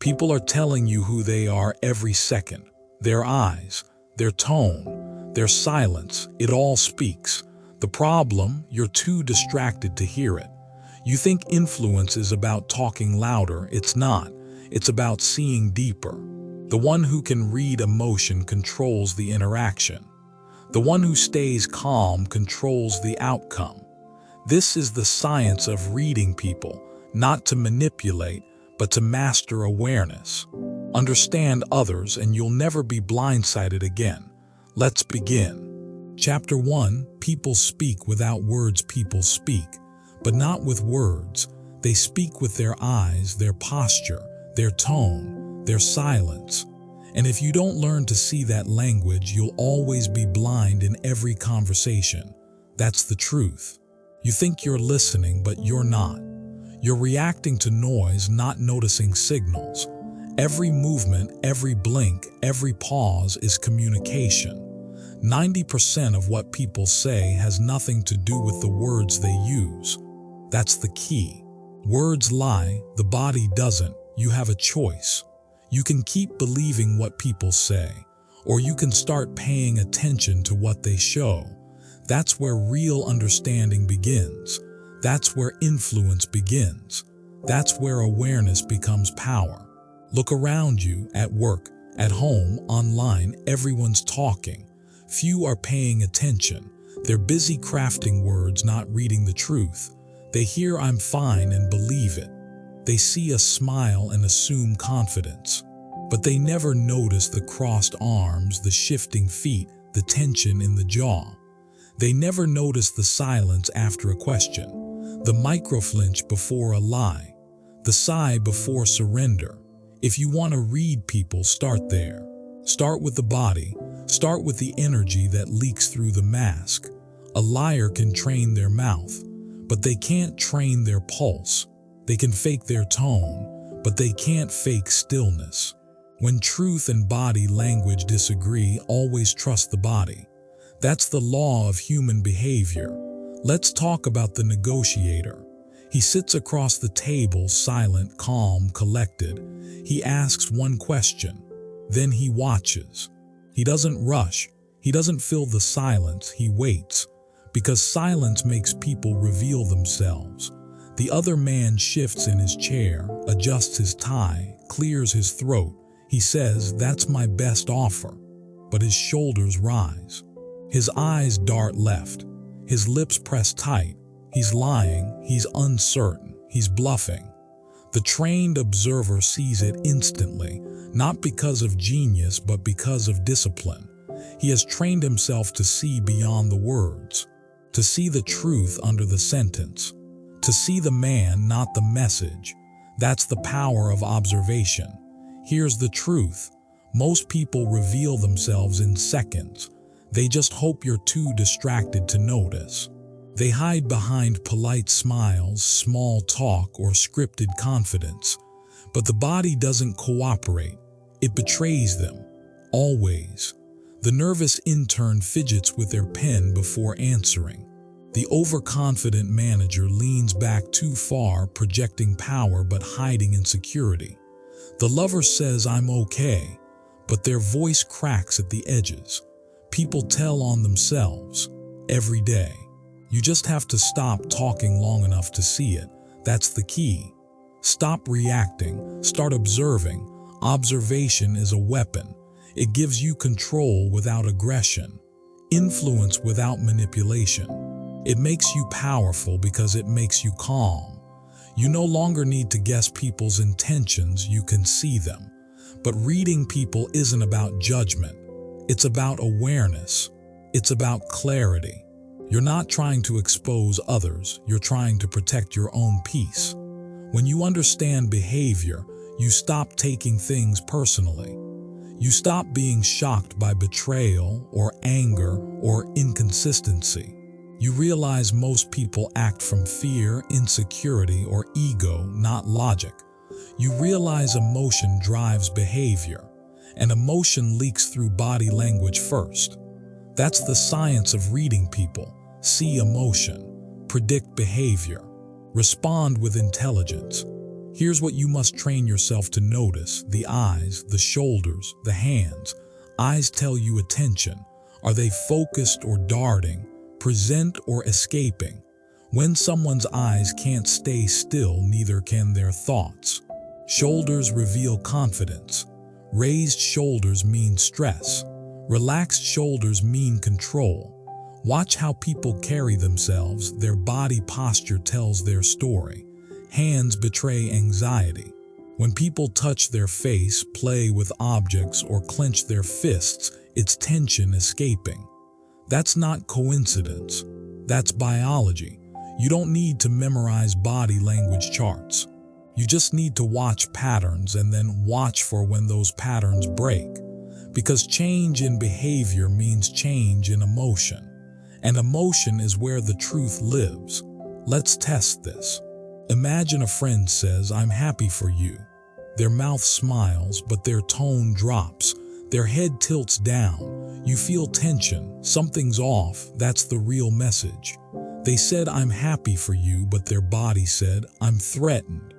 People are telling you who they are every second. Their eyes, their tone, their silence, it all speaks. The problem, you're too distracted to hear it. You think influence is about talking louder. It's not. It's about seeing deeper. The one who can read emotion controls the interaction. The one who stays calm controls the outcome. This is the science of reading people, not to manipulate, but to master awareness. Understand others and you'll never be blindsided again. Let's begin. Chapter 1. People speak without words. People speak, but not with words. They speak with their eyes, their posture, their tone, their silence. And if you don't learn to see that language, you'll always be blind in every conversation. That's the truth. You think you're listening, but you're not. You're reacting to noise, not noticing signals. Every movement, every blink, every pause is communication. 90% of what people say has nothing to do with the words they use. That's the key. Words lie, the body doesn't. You have a choice. You can keep believing what people say, or you can start paying attention to what they show. That's where real understanding begins. That's where influence begins. That's where awareness becomes power. Look around you, at work, at home, online, everyone's talking. Few are paying attention. They're busy crafting words, not reading the truth. They hear "I'm fine" and believe it. They see a smile and assume confidence. But they never notice the crossed arms, the shifting feet, the tension in the jaw. They never notice the silence after a question, the microflinch before a lie, the sigh before surrender. If you want to read people, start there. Start with the body. Start with the energy that leaks through the mask. A liar can train their mouth, but they can't train their pulse. They can fake their tone, but they can't fake stillness. When truth and body language disagree, always trust the body. That's the law of human behavior. Let's talk about the negotiator. He sits across the table, silent, calm, collected. He asks one question. Then he watches. He doesn't rush. He doesn't fill the silence. He waits. Because silence makes people reveal themselves. The other man shifts in his chair, adjusts his tie, clears his throat. He says, "That's my best offer." But his shoulders rise. His eyes dart left. His lips press tight. He's lying. He's uncertain. He's bluffing. The trained observer sees it instantly, not because of genius, but because of discipline. He has trained himself to see beyond the words, to see the truth under the sentence, to see the man, not the message. That's the power of observation. Here's the truth. Most people reveal themselves in seconds. They just hope you're too distracted to notice. They hide behind polite smiles, small talk, or scripted confidence. But the body doesn't cooperate. It betrays them. Always. The nervous intern fidgets with their pen before answering. The overconfident manager leans back too far, projecting power but hiding insecurity. The lover says, "I'm okay," but their voice cracks at the edges. People tell on themselves every day. You just have to stop talking long enough to see it. That's the key. Stop reacting. Start observing. Observation is a weapon. It gives you control without aggression, influence without manipulation. It makes you powerful because it makes you calm. You no longer need to guess people's intentions, you can see them. But reading people isn't about judgment. It's about awareness. It's about clarity. You're not trying to expose others, you're trying to protect your own peace. When you understand behavior, you stop taking things personally. You stop being shocked by betrayal or anger or inconsistency. You realize most people act from fear, insecurity, or ego, not logic. You realize emotion drives behavior, and emotion leaks through body language first. That's the science of reading people. See emotion, predict behavior, respond with intelligence. Here's what you must train yourself to notice: the eyes, the shoulders, the hands. Eyes tell you attention. Are they focused or darting, present or escaping? When someone's eyes can't stay still, neither can their thoughts. Shoulders reveal confidence. Raised shoulders mean stress. Relaxed shoulders mean control. Watch how people carry themselves. Their body posture tells their story. Hands betray anxiety. When people touch their face, play with objects, or clench their fists, it's tension escaping. That's not coincidence. That's biology. You don't need to memorize body language charts. You just need to watch patterns and then watch for when those patterns break. Because change in behavior means change in emotion. And emotion is where the truth lives. Let's test this. Imagine a friend says, "I'm happy for you." Their mouth smiles, but their tone drops. Their head tilts down. You feel tension. Something's off. That's the real message. They said, "I'm happy for you," but their body said, "I'm threatened."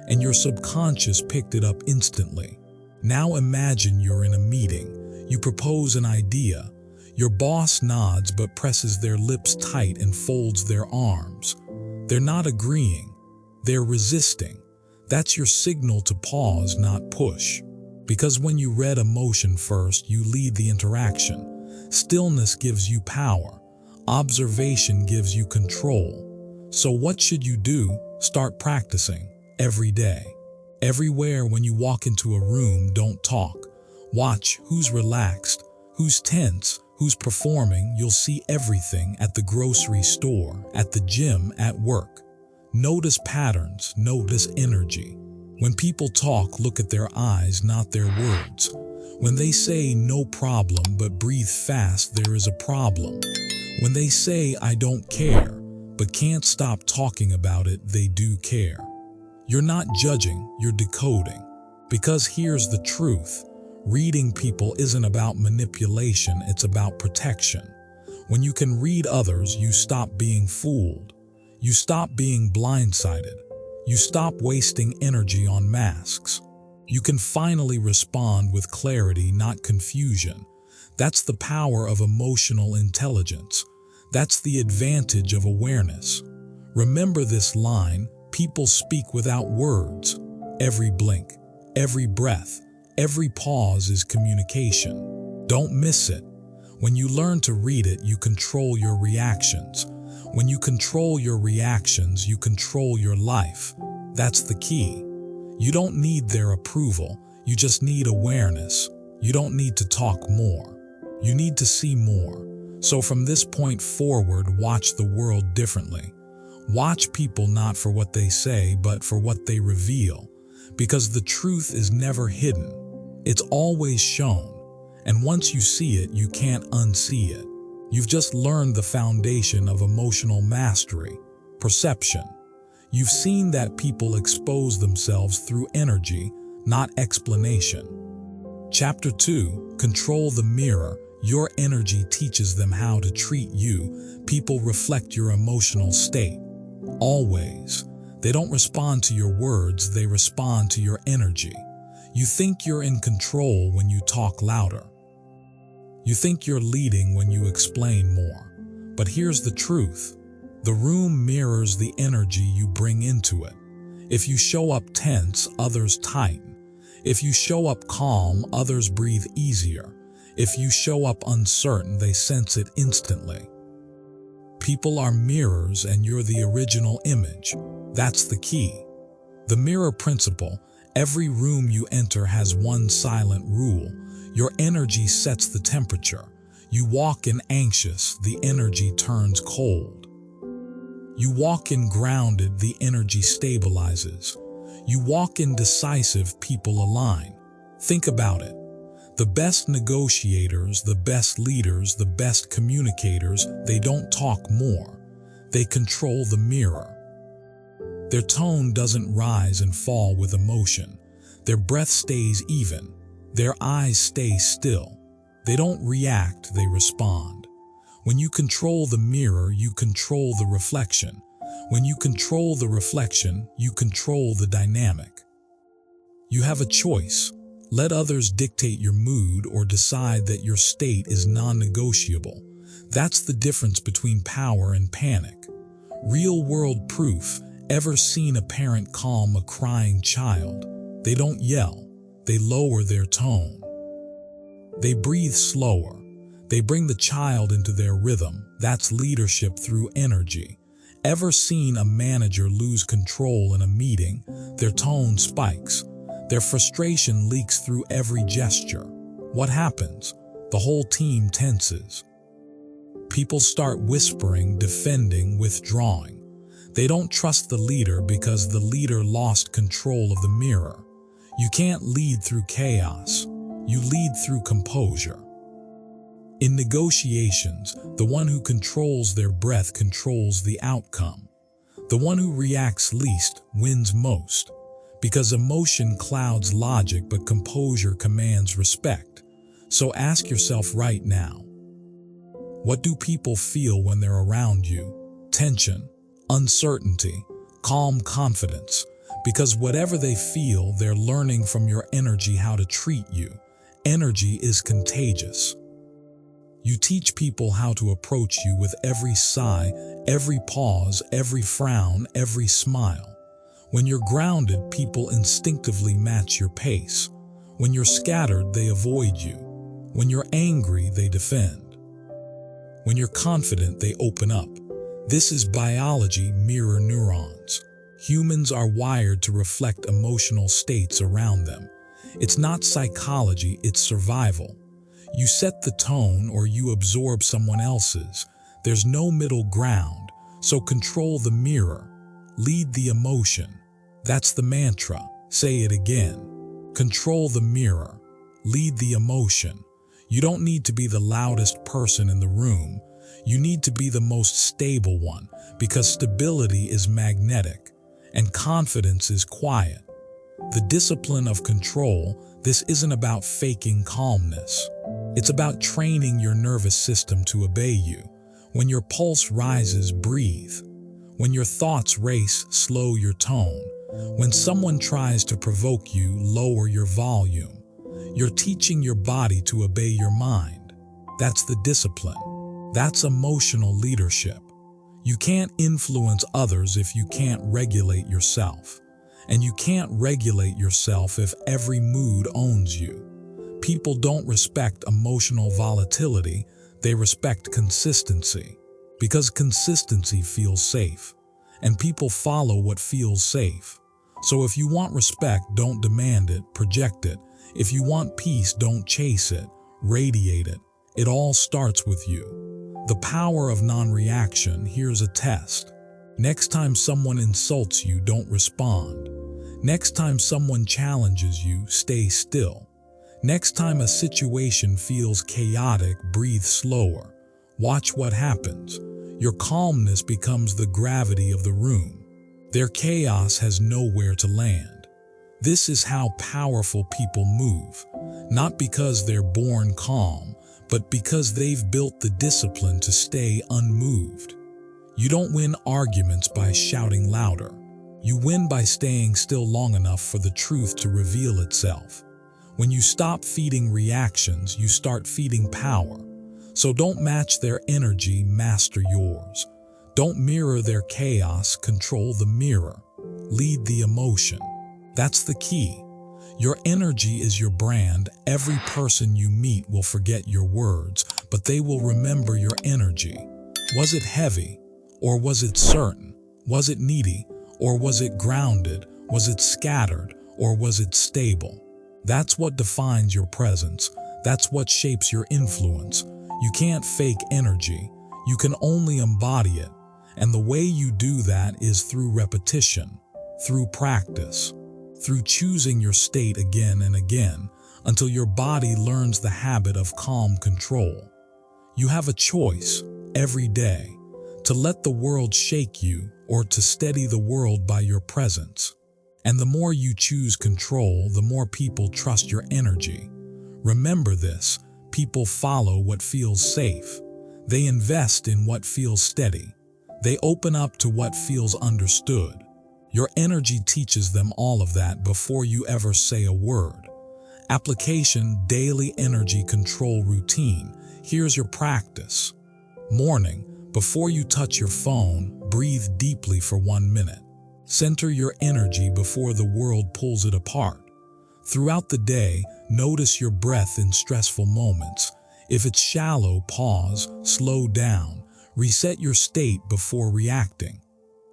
And your subconscious picked it up instantly. Now imagine you're in a meeting. You propose an idea. Your boss nods but presses their lips tight and folds their arms. They're not agreeing. They're resisting. That's your signal to pause, not push. Because when you read emotion first, you lead the interaction. Stillness gives you power. Observation gives you control. So what should you do? Start practicing every day. Everywhere when you walk into a room, don't talk. Watch who's relaxed, who's tense, who's performing. You'll see everything: at the grocery store, at the gym, at work. Notice patterns, notice energy. When people talk, look at their eyes, not their words. When they say "no problem" but breathe fast, there is a problem. When they say "I don't care" but can't stop talking about it, they do care. You're not judging, you're decoding. Because here's the truth: reading people isn't about manipulation, it's about protection. When you can read others, you stop being fooled. You stop being blindsided. You stop wasting energy on masks. You can finally respond with clarity, not confusion. That's the power of emotional intelligence. That's the advantage of awareness. Remember this line: people speak without words. Every blink, every breath, every pause is communication. Don't miss it. When you learn to read it, you control your reactions. When you control your reactions, you control your life. That's the key. You don't need their approval. You just need awareness. You don't need to talk more. You need to see more. So from this point forward, watch the world differently. Watch people not for what they say, but for what they reveal. Because the truth is never hidden. It's always shown. And once you see it, you can't unsee it. You've just learned the foundation of emotional mastery: perception. You've seen that people expose themselves through energy, not explanation. Chapter 2: Control the mirror. Your energy teaches them how to treat you. People reflect your emotional state. Always. They don't respond to your words, they respond to your energy. You think you're in control when you talk louder. You think you're leading when you explain more. But here's the truth: the room mirrors the energy you bring into it. If you show up tense, others tighten. If you show up calm, others breathe easier. If you show up uncertain, they sense it instantly. People are mirrors, and you're the original image. That's the key. The mirror principle: every room you enter has one silent rule. Your energy sets the temperature. You walk in anxious, the energy turns cold. You walk in grounded, the energy stabilizes. You walk in decisive, people align. Think about it. The best negotiators, the best leaders, the best communicators, they don't talk more. They control the mirror. Their tone doesn't rise and fall with emotion. Their breath stays even. Their eyes stay still. They don't react, they respond. When you control the mirror, you control the reflection. When you control the reflection, you control the dynamic. You have a choice. Let others dictate your mood or decide that your state is non-negotiable. That's the difference between power and panic. Real-world proof. Ever seen a parent calm a crying child? They don't yell. They lower their tone. They breathe slower. They bring the child into their rhythm. That's leadership through energy. Ever seen a manager lose control in a meeting? Their tone spikes. Their frustration leaks through every gesture. What happens? The whole team tenses. People start whispering, defending, withdrawing. They don't trust the leader because the leader lost control of the mirror. You can't lead through chaos. You lead through composure. In negotiations, the one who controls their breath controls the outcome. The one who reacts least wins most, because emotion clouds logic but composure commands respect. So ask yourself right now, what do people feel when they're around you? Tension, uncertainty, calm confidence. Because whatever they feel, they're learning from your energy how to treat you. Energy is contagious. You teach people how to approach you with every sigh, every pause, every frown, every smile. When you're grounded, people instinctively match your pace. When you're scattered, they avoid you. When you're angry, they defend. When you're confident, they open up. This is biology, mirror neurons. Humans are wired to reflect emotional states around them. It's not psychology, it's survival. You set the tone or you absorb someone else's. There's no middle ground, so control the mirror. Lead the emotion. That's the mantra. Say it again. Control the mirror. Lead the emotion. You don't need to be the loudest person in the room. You need to be the most stable one, because stability is magnetic and confidence is quiet. The discipline of control, this isn't about faking calmness. It's about training your nervous system to obey you. When your pulse rises, breathe. When your thoughts race, slow your tone. When someone tries to provoke you, lower your volume. You're teaching your body to obey your mind. That's the discipline. That's emotional leadership. You can't influence others if you can't regulate yourself. And you can't regulate yourself if every mood owns you. People don't respect emotional volatility, they respect consistency. Because consistency feels safe, and people follow what feels safe. So if you want respect, don't demand it, project it. If you want peace, don't chase it, radiate it. It all starts with you. The power of non-reaction. Here's a test. Next time someone insults you, don't respond. Next time someone challenges you, stay still. Next time a situation feels chaotic, breathe slower. Watch what happens. Your calmness becomes the gravity of the room. Their chaos has nowhere to land. This is how powerful people move, not because they're born calm, but because they've built the discipline to stay unmoved. You don't win arguments by shouting louder. You win by staying still long enough for the truth to reveal itself. When you stop feeding reactions, you start feeding power. So don't match their energy, master yours. Don't mirror their chaos, control the mirror. Lead the emotion. That's the key. Your energy is your brand. Every person you meet will forget your words, but they will remember your energy. Was it heavy? Or was it certain? Was it needy? Or was it grounded? Was it scattered? Or was it stable? That's what defines your presence. That's what shapes your influence. You can't fake energy. You can only embody it. And the way you do that is through repetition, through practice, through choosing your state again and again until your body learns the habit of calm control. You have a choice every day to let the world shake you or to steady the world by your presence. And the more you choose control, the more people trust your energy. Remember this, people follow what feels safe. They invest in what feels steady. They open up to what feels understood. Your energy teaches them all of that before you ever say a word. Application: daily energy control routine. Here's your practice. Morning, before you touch your phone, breathe deeply for 1 minute. Center your energy before the world pulls it apart. Throughout the day, notice your breath in stressful moments. If it's shallow, pause, slow down, reset your state before reacting.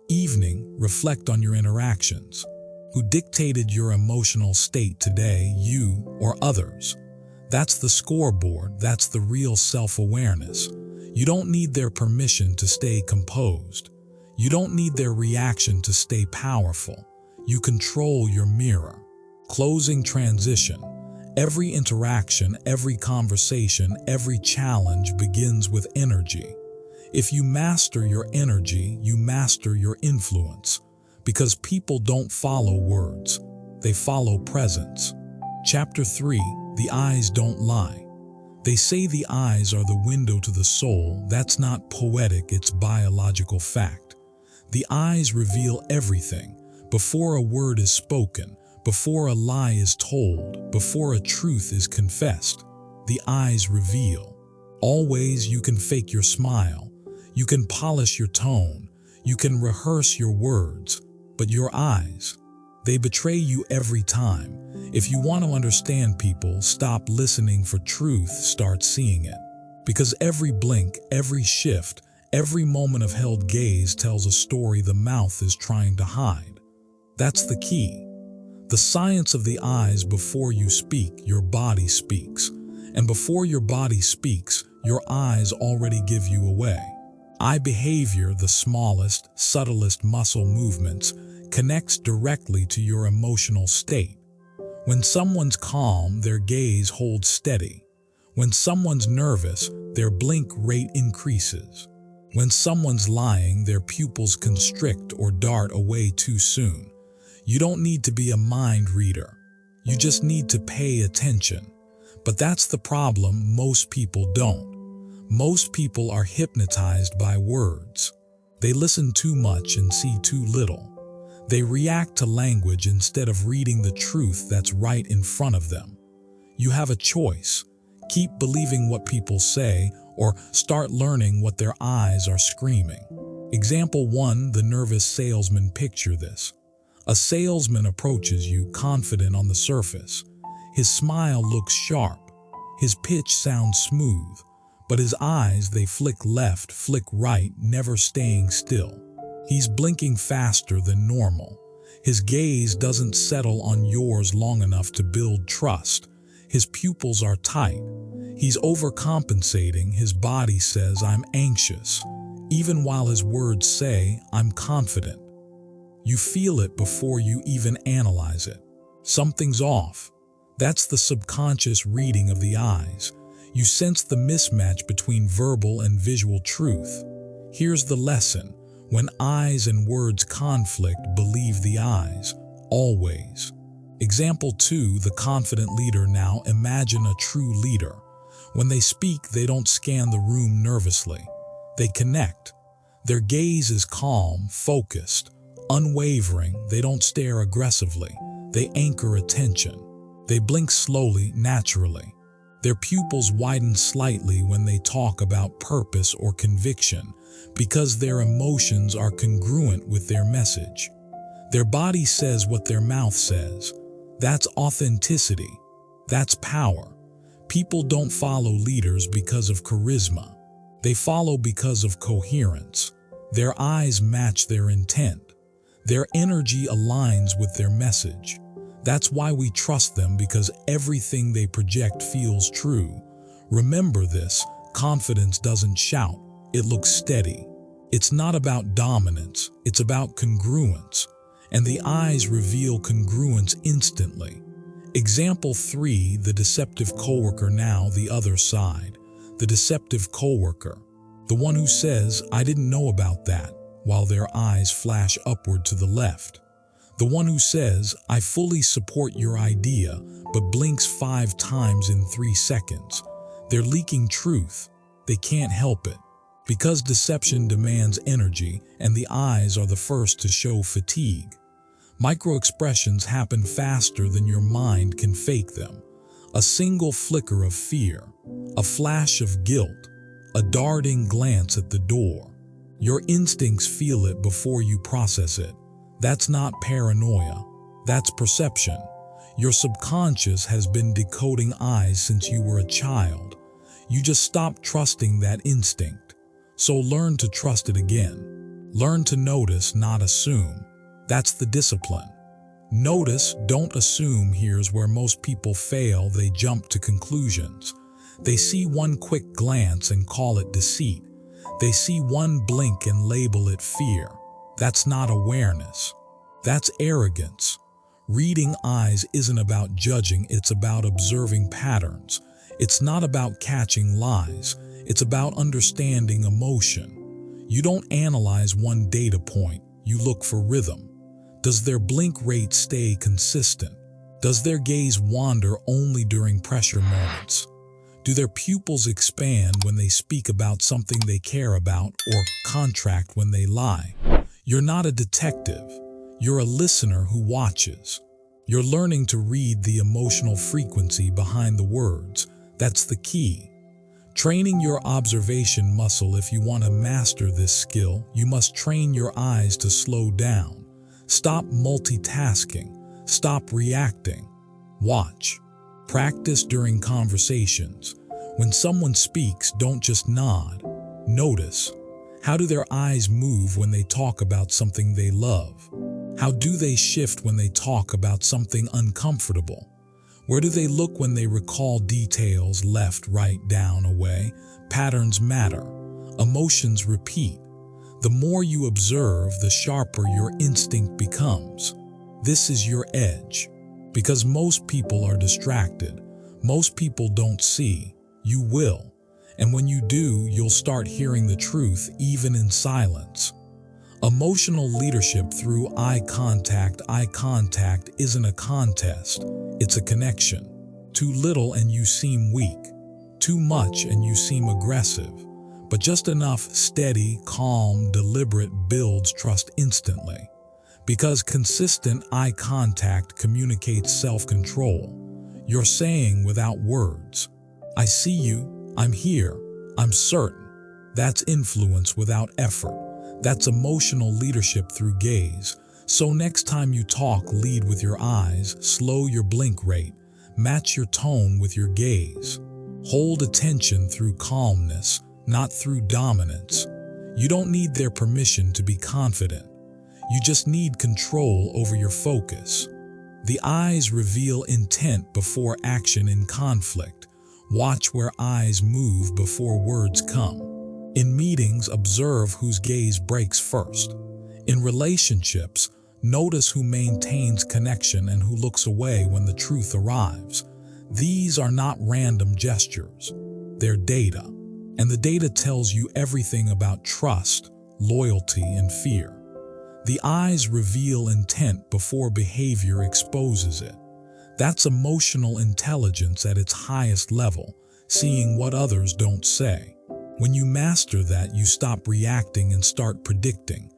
Evening, reflect on your interactions. Who dictated your emotional state today, you or others? That's the scoreboard, that's the real self-awareness. You don't need their permission to stay composed. You don't need their reaction to stay powerful. You control your mirror. Closing transition. Every interaction, every conversation, every challenge begins with energy. If you master your energy, you master your influence. Because people don't follow words, they follow presence. Chapter 3, The Eyes Don't Lie. They say the eyes are the window to the soul. That's not poetic, it's biological fact. The eyes reveal everything. Before a word is spoken, before a lie is told, before a truth is confessed, the eyes reveal. Always you can fake your smile, you can polish your tone, you can rehearse your words, but your eyes, they betray you every time. If you want to understand people, stop listening for truth, start seeing it. Because every blink, every shift, every moment of held gaze tells a story the mouth is trying to hide. That's the key. The science of the eyes: before you speak, your body speaks. And before your body speaks, your eyes already give you away. Eye behavior, the smallest, subtlest muscle movements, connects directly to your emotional state. When someone's calm, their gaze holds steady. When someone's nervous, their blink rate increases. When someone's lying, their pupils constrict or dart away too soon. You don't need to be a mind reader. You just need to pay attention. But that's the problem, most people don't. Most people are hypnotized by words. They listen too much and see too little. They react to language instead of reading the truth that's right in front of them. You have a choice. Keep believing what people say, or start learning what their eyes are screaming. Example 1, the nervous salesman. Picture this. A salesman approaches you, confident on the surface. His smile looks sharp. His pitch sounds smooth. But his eyes, they flick left, flick right, never staying still. He's blinking faster than normal. His gaze doesn't settle on yours long enough to build trust. His pupils are tight. He's overcompensating. His body says, "I'm anxious," even while his words say, "I'm confident." You feel it before you even analyze it. Something's off. That's the subconscious reading of the eyes. You sense the mismatch between verbal and visual truth. Here's the lesson. When eyes and words conflict, believe the eyes, always. Example 2, the confident leader. Now imagine a true leader. When they speak, they don't scan the room nervously. They connect. Their gaze is calm, focused, unwavering. They don't stare aggressively. They anchor attention. They blink slowly, naturally. Their pupils widen slightly when they talk about purpose or conviction, because their emotions are congruent with their message. Their body says what their mouth says. That's authenticity. That's power. People don't follow leaders because of charisma. They follow because of coherence. Their eyes match their intent. Their energy aligns with their message. That's why we trust them, because everything they project feels true. Remember this, confidence doesn't shout, it looks steady. It's not about dominance, it's about congruence. And the eyes reveal congruence instantly. Example 3, the deceptive coworker. Now the other side. The deceptive coworker. The one who says, "I didn't know about that," while their eyes flash upward to the left. The one who says, "I fully support your idea," but blinks 5 times in 3 seconds. They're leaking truth. They can't help it. Because deception demands energy and the eyes are the first to show fatigue. Microexpressions happen faster than your mind can fake them. A single flicker of fear, a flash of guilt, a darting glance at the door. Your instincts feel it before you process it. That's not paranoia, that's perception. Your subconscious has been decoding eyes since you were a child. You just stopped trusting that instinct. So learn to trust it again. Learn to notice, not assume. That's the discipline. Notice, don't assume. Here's where most people fail. They jump to conclusions. They see one quick glance and call it deceit. They see one blink and label it fear. That's not awareness. That's arrogance. Reading eyes isn't about judging, it's about observing patterns. It's not about catching lies, it's about understanding emotion. You don't analyze one data point, you look for rhythm. Does their blink rate stay consistent? Does their gaze wander only during pressure moments? Do their pupils expand when they speak about something they care about or contract when they lie? You're not a detective. You're a listener who watches. You're learning to read the emotional frequency behind the words. That's the key. Training your observation muscle. If you want to master this skill, you must train your eyes to slow down. Stop multitasking. Stop reacting. Watch. Practice during conversations. When someone speaks, don't just nod. Notice. How do their eyes move when they talk about something they love? How do they shift when they talk about something uncomfortable? Where do they look when they recall details? Left, right, down, away. Patterns matter. Emotions repeat. The more you observe, the sharper your instinct becomes. This is your edge. Because most people are distracted. Most people don't see. You will. And when you do, you'll start hearing the truth even in silence. Emotional leadership through eye contact. Eye contact isn't a contest. It's a connection. Too little and you seem weak. Too much and you seem aggressive. But just enough, steady, calm, deliberate, builds trust instantly. Because consistent eye contact communicates self-control. You're saying without words, I see you, I'm here, I'm certain. That's influence without effort. That's emotional leadership through gaze. So next time you talk, lead with your eyes, slow your blink rate, match your tone with your gaze. Hold attention through calmness, not through dominance. You don't need their permission to be confident. You just need control over your focus. The eyes reveal intent before action in conflict. Watch where eyes move before words come. In meetings, observe whose gaze breaks first. In relationships, notice who maintains connection and who looks away when the truth arrives. These are not random gestures. They're data. And the data tells you everything about trust, loyalty, and fear. The eyes reveal intent before behavior exposes it. That's emotional intelligence at its highest level, seeing what others don't say. When you master that, you stop reacting and start predicting.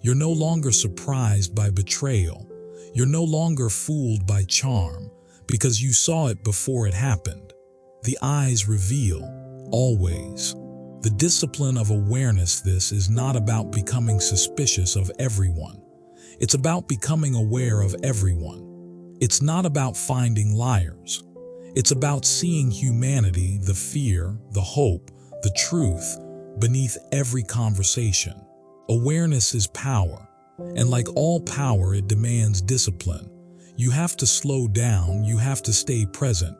You're no longer surprised by betrayal. You're no longer fooled by charm, because you saw it before it happened. The eyes reveal, always. The discipline of awareness. This is not about becoming suspicious of everyone. It's about becoming aware of everyone. It's not about finding liars. It's about seeing humanity, the fear, the hope, the truth, beneath every conversation. Awareness is power, and like all power, it demands discipline. You have to slow down, you have to stay present,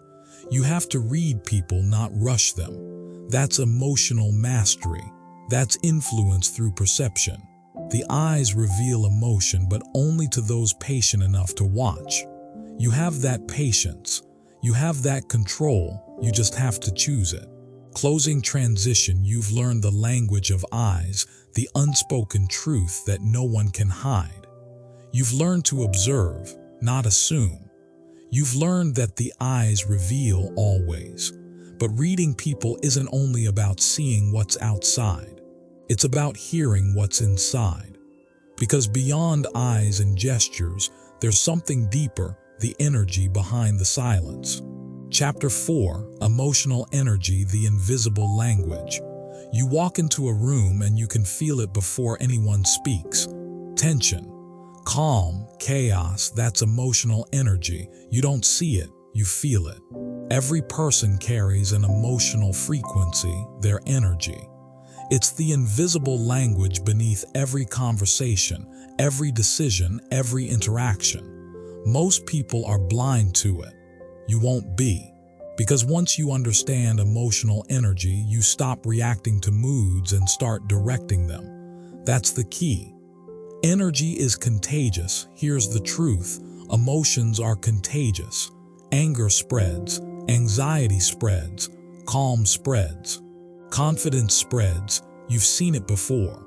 you have to read people, not rush them. That's emotional mastery. That's influence through perception. The eyes reveal emotion, but only to those patient enough to watch. You have that patience. You have that control. You just have to choose it. Closing transition. You've learned the language of eyes, the unspoken truth that no one can hide. You've learned to observe, not assume. You've learned that the eyes reveal always. But reading people isn't only about seeing what's outside. It's about hearing what's inside. Because beyond eyes and gestures, there's something deeper, the energy behind the silence. Chapter 4, Emotional Energy, the Invisible Language. You walk into a room and you can feel it before anyone speaks. Tension, calm, chaos, that's emotional energy. You don't see it, you feel it. Every person carries an emotional frequency, their energy. It's the invisible language beneath every conversation, every decision, every interaction. Most people are blind to it. You won't be. Because once you understand emotional energy, you stop reacting to moods and start directing them. That's the key. Energy is contagious. Here's the truth. Emotions are contagious. Anger spreads. Anxiety spreads. Calm spreads. Confidence spreads. You've seen it before.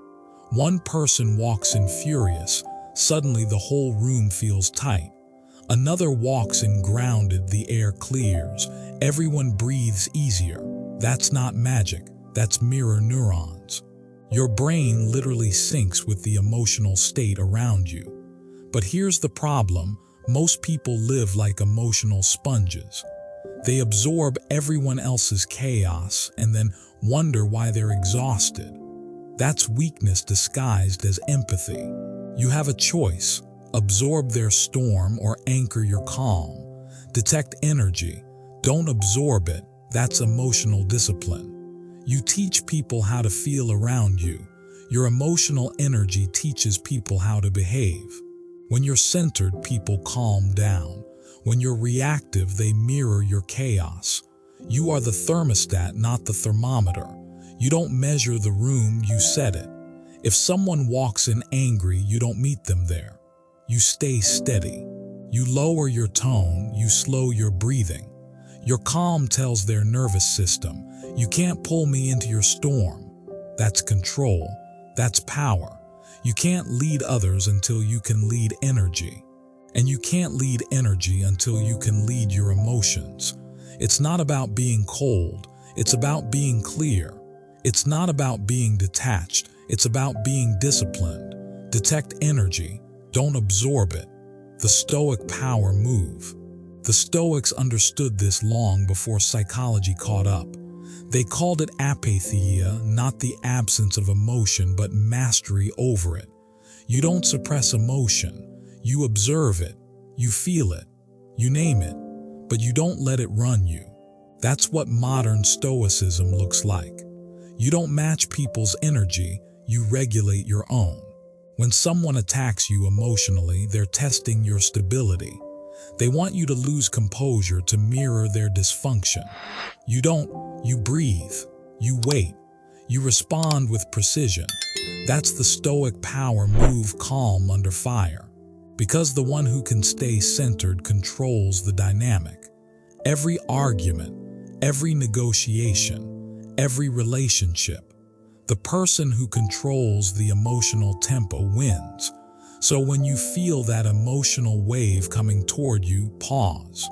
One person walks in furious. Suddenly the whole room feels tight. Another walks in grounded, the air clears. Everyone breathes easier. That's not magic. That's mirror neurons. Your brain literally syncs with the emotional state around you. But here's the problem. Most people live like emotional sponges. They absorb everyone else's chaos and then wonder why they're exhausted. That's weakness disguised as empathy. You have a choice. Absorb their storm or anchor your calm. Detect energy. Don't absorb it. That's emotional discipline. You teach people how to feel around you. Your emotional energy teaches people how to behave. When you're centered, people calm down. When you're reactive, they mirror your chaos. You are the thermostat, not the thermometer. You don't measure the room, you set it. If someone walks in angry, you don't meet them there. You stay steady. You lower your tone, you slow your breathing. Your calm tells their nervous system, you can't pull me into your storm. That's control. That's power. You can't lead others until you can lead energy. And you can't lead energy until you can lead your emotions. It's not about being cold. It's about being clear. It's not about being detached. It's about being disciplined. Detect energy. Don't absorb it. The Stoic power move. The Stoics understood this long before psychology caught up. They called it apatheia, not the absence of emotion, but mastery over it. You don't suppress emotion. You observe it. You feel it. You name it. But you don't let it run you. That's what modern Stoicism looks like. You don't match people's energy. You regulate your own. When someone attacks you emotionally, they're testing your stability. They want you to lose composure to mirror their dysfunction. You don't. You breathe. You wait. You respond with precision. That's the Stoic power move, calm under fire. Because the one who can stay centered controls the dynamic. Every argument, every negotiation, every relationship. The person who controls the emotional tempo wins. So when you feel that emotional wave coming toward you, pause.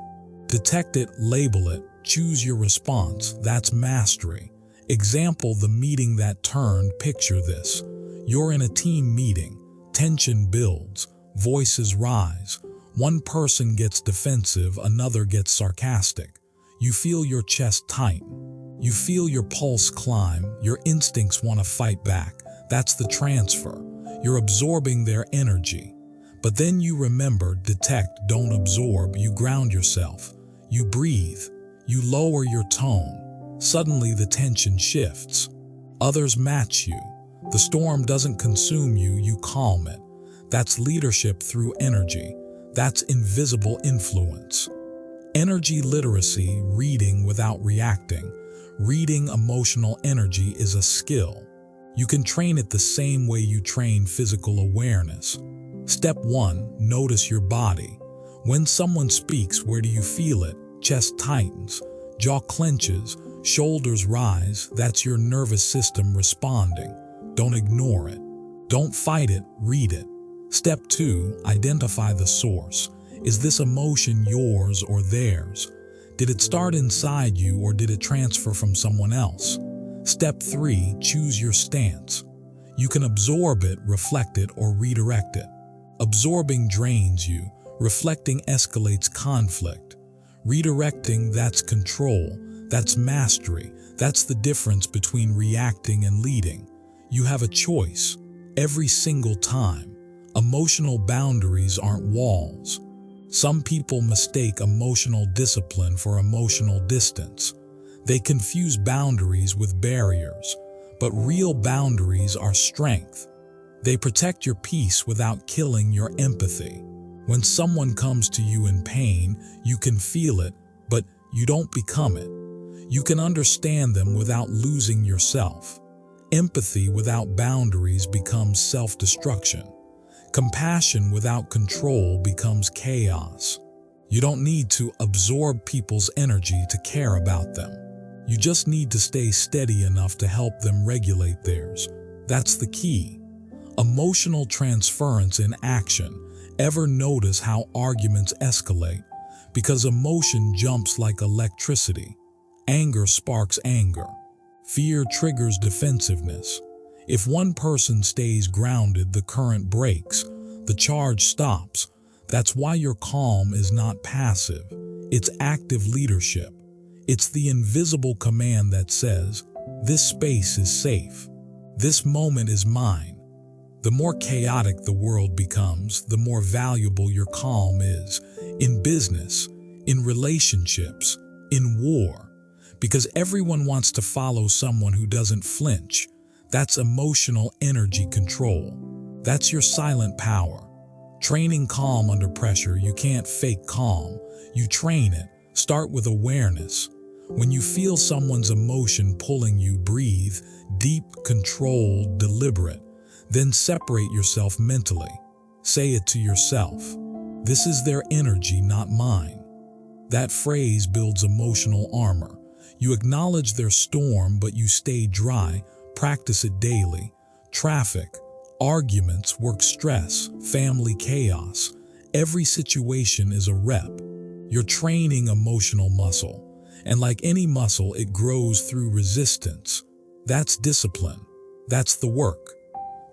Detect it, label it, choose your response. That's mastery. Example, the meeting that turned. Picture this. You're in a team meeting. Tension builds. Voices rise. One person gets defensive, another gets sarcastic. You feel your chest tighten. You feel your pulse climb. Your instincts want to fight back. That's the transfer. You're absorbing their energy. But then you remember, detect, don't absorb. You ground yourself. You breathe. You lower your tone. Suddenly the tension shifts. Others match you. The storm doesn't consume you, you calm it. That's leadership through energy. That's invisible influence. Energy literacy, reading without reacting. Reading emotional energy is a skill. You can train it the same way you train physical awareness. Step 1, notice your body. When someone speaks, where do you feel it? Chest tightens, jaw clenches, shoulders rise. That's your nervous system responding. Don't ignore it. Don't fight it, read it. Step 2, identify the source. Is this emotion yours or theirs? Did it start inside you or did it transfer from someone else? Step 3, choose your stance. You can absorb it, reflect it, or redirect it. Absorbing drains you. Reflecting escalates conflict. Redirecting, that's control. That's mastery. That's the difference between reacting and leading. You have a choice every single time. Emotional boundaries aren't walls. Some people mistake emotional discipline for emotional distance. They confuse boundaries with barriers, but real boundaries are strength. They protect your peace without killing your empathy. When someone comes to you in pain, you can feel it, but you don't become it. You can understand them without losing yourself. Empathy without boundaries becomes self-destruction. Compassion without control becomes chaos. You don't need to absorb people's energy to care about them. You just need to stay steady enough to help them regulate theirs. That's the key. Emotional transference in action. Ever notice how arguments escalate? Because emotion jumps like electricity. Anger sparks anger. Fear triggers defensiveness. If one person stays grounded, the current breaks. The charge stops. That's why your calm is not passive. It's active leadership. It's the invisible command that says, "This space is safe. This moment is mine." The more chaotic the world becomes, the more valuable your calm is. In business, in relationships, in war. Because everyone wants to follow someone who doesn't flinch. That's emotional energy control. That's your silent power. Training calm under pressure. You can't fake calm. You train it. Start with awareness. When you feel someone's emotion pulling you, breathe, deep, controlled, deliberate. Then separate yourself mentally. Say it to yourself. This is their energy, not mine. That phrase builds emotional armor. You acknowledge their storm, but you stay dry. Practice it daily. Traffic, arguments, work stress, family chaos. Every situation is a rep. You're training emotional muscle. And like any muscle, it grows through resistance. That's discipline. That's the work.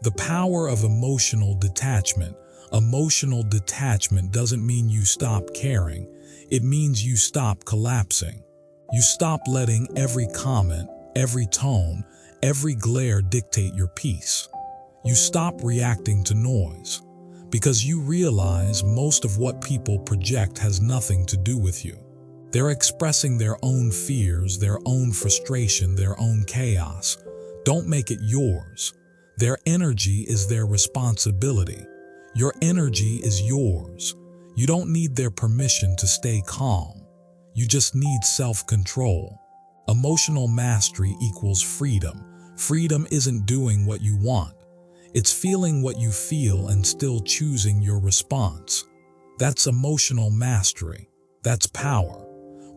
The power of emotional detachment. Emotional detachment doesn't mean you stop caring. It means you stop collapsing. You stop letting every comment, every tone, every glare dictate your peace. You stop reacting to noise because you realize most of what people project has nothing to do with you. They're expressing their own fears, their own frustration, their own chaos. Don't make it yours. Their energy is their responsibility. Your energy is yours. You don't need their permission to stay calm. You just need self-control. Emotional mastery equals freedom. Freedom isn't doing what you want. It's feeling what you feel and still choosing your response. That's emotional mastery. That's power.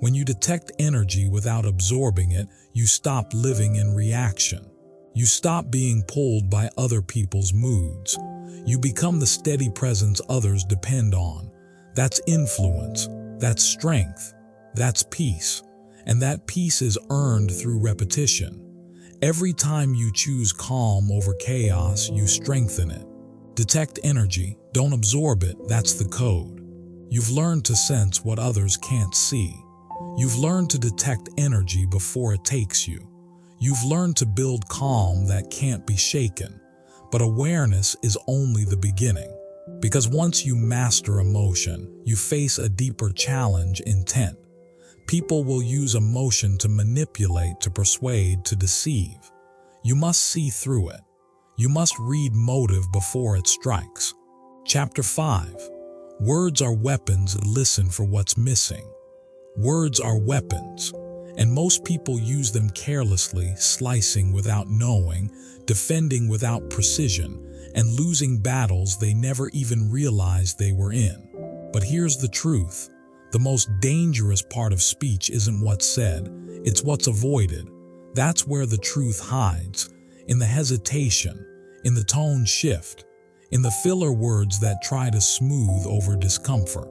When you detect energy without absorbing it, you stop living in reaction. You stop being pulled by other people's moods. You become the steady presence others depend on. That's influence. That's strength. That's peace. And that peace is earned through repetition. Every time you choose calm over chaos, you strengthen it. Detect energy, don't absorb it, that's the code. You've learned to sense what others can't see. You've learned to detect energy before it takes you. You've learned to build calm that can't be shaken. But awareness is only the beginning. Because once you master emotion, you face a deeper challenge: intent. People will use emotion to manipulate, to persuade, to deceive. You must see through it. You must read motive before it strikes. Chapter 5. Words are weapons. Listen for what's missing. Words are weapons, and most people use them carelessly, slicing without knowing, defending without precision, and losing battles they never even realized they were in. But here's the truth. The most dangerous part of speech isn't what's said, it's what's avoided. That's where the truth hides, in the hesitation, in the tone shift, in the filler words that try to smooth over discomfort.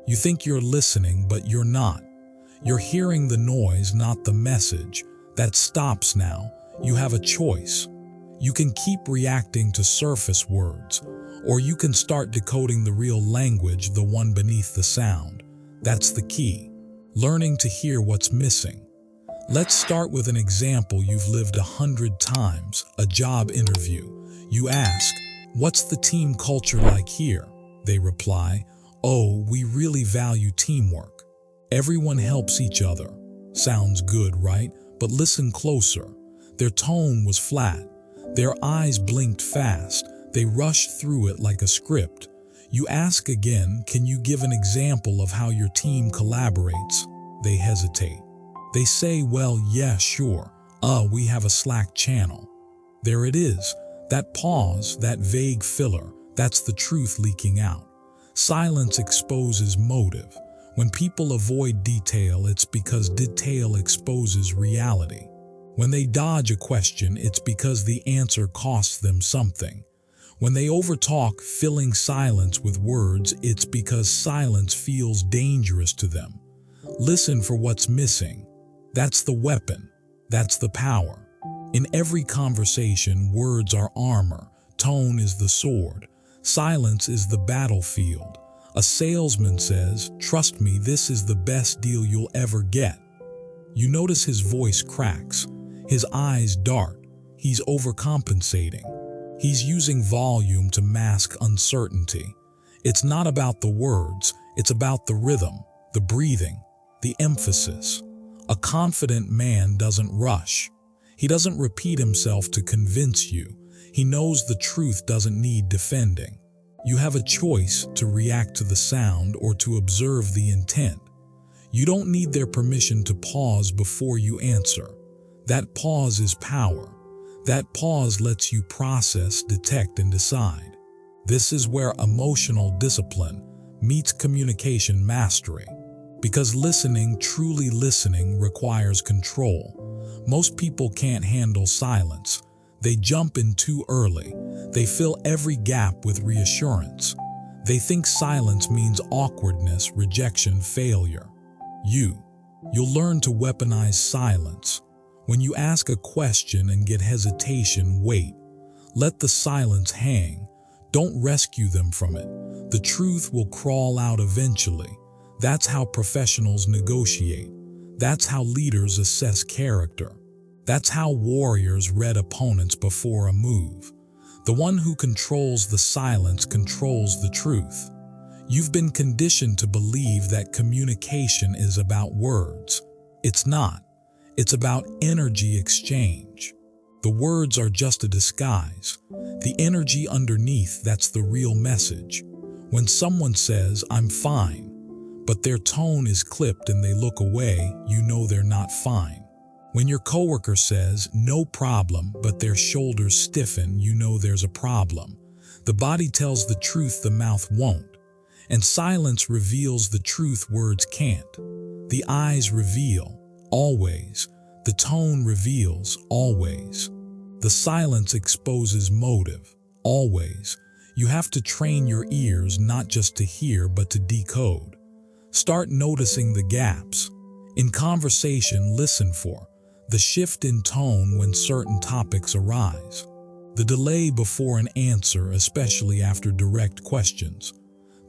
You think you're listening, but you're not. You're hearing the noise, not the message. That stops now. You have a choice. You can keep reacting to surface words, or you can start decoding the real language, the one beneath the sound. That's the key. Learning to hear what's missing. Let's start with an example you've lived 100 times, a job interview. You ask, "What's the team culture like here?" They reply, "Oh, we really value teamwork. Everyone helps each other." Sounds good, right? But listen closer. Their tone was flat. Their eyes blinked fast. They rushed through it like a script. You ask again, "Can you give an example of how your team collaborates?" They hesitate. They say, "Well, yeah, sure. We have a Slack channel." There it is. That pause, that vague filler, that's the truth leaking out. Silence exposes motive. When people avoid detail, it's because detail exposes reality. When they dodge a question, it's because the answer costs them something. When they overtalk, filling silence with words, it's because silence feels dangerous to them. Listen for what's missing. That's the weapon. That's the power. In every conversation, words are armor, tone is the sword, silence is the battlefield. A salesman says, "Trust me, this is the best deal you'll ever get." You notice his voice cracks, his eyes dart. He's overcompensating. He's using volume to mask uncertainty. It's not about the words, it's about the rhythm, the breathing, the emphasis. A confident man doesn't rush. He doesn't repeat himself to convince you. He knows the truth doesn't need defending. You have a choice to react to the sound or to observe the intent. You don't need their permission to pause before you answer. That pause is power. That pause lets you process, detect, and decide. This is where emotional discipline meets communication mastery. Because listening, truly listening, requires control. Most people can't handle silence. They jump in too early. They fill every gap with reassurance. They think silence means awkwardness, rejection, failure. You'll learn to weaponize silence. When you ask a question and get hesitation, wait. Let the silence hang. Don't rescue them from it. The truth will crawl out eventually. That's how professionals negotiate. That's how leaders assess character. That's how warriors read opponents before a move. The one who controls the silence controls the truth. You've been conditioned to believe that communication is about words. It's not. It's about energy exchange. The words are just a disguise. The energy underneath, that's the real message. When someone says, "I'm fine," but their tone is clipped and they look away, you know they're not fine. When your coworker says, "No problem," but their shoulders stiffen, you know there's a problem. The body tells the truth the mouth won't. And silence reveals the truth words can't. The eyes reveal, always. The tone reveals, always. The silence exposes motive, always. You have to train your ears not just to hear but to decode. Start noticing the gaps. In conversation, listen for the shift in tone when certain topics arise, the delay before an answer, especially after direct questions,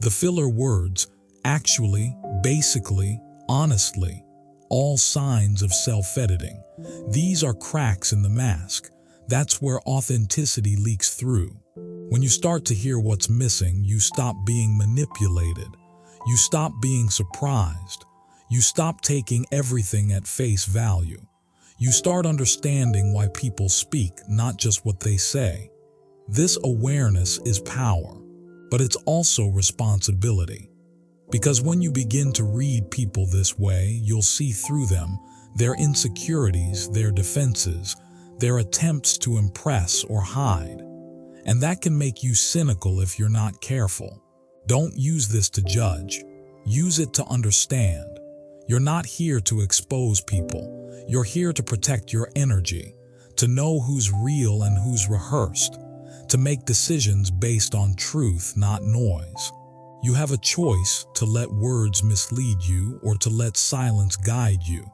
the filler words, actually, basically, honestly, all signs of self-editing. These are cracks in the mask. That's where authenticity leaks through. When you start to hear what's missing, you stop being manipulated. You stop being surprised. You stop taking everything at face value. You start understanding why people speak, not just what they say. This awareness is power, but it's also responsibility. Because when you begin to read people this way, you'll see through them, their insecurities, their defenses, their attempts to impress or hide. And that can make you cynical if you're not careful. Don't use this to judge. Use it to understand. You're not here to expose people. You're here to protect your energy, to know who's real and who's rehearsed, to make decisions based on truth, not noise. You have a choice to let words mislead you or to let silence guide you.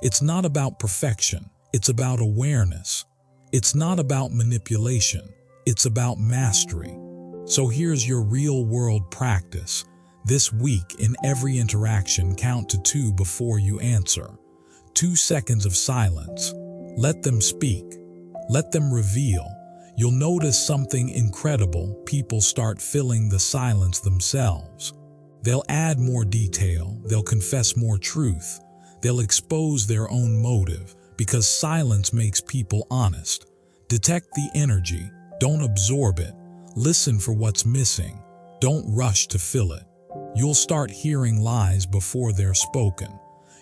It's not about perfection. It's about awareness. It's not about manipulation, it's about mastery. So here's your real-world practice. This week, in every interaction, count to 2 before you answer. 2 seconds of silence. Let them speak. Let them reveal. You'll notice something incredible. People start filling the silence themselves. They'll add more detail. They'll confess more truth. They'll expose their own motive, because silence makes people honest. Detect the energy. Don't absorb it. Listen for what's missing. Don't rush to fill it. You'll start hearing lies before they're spoken.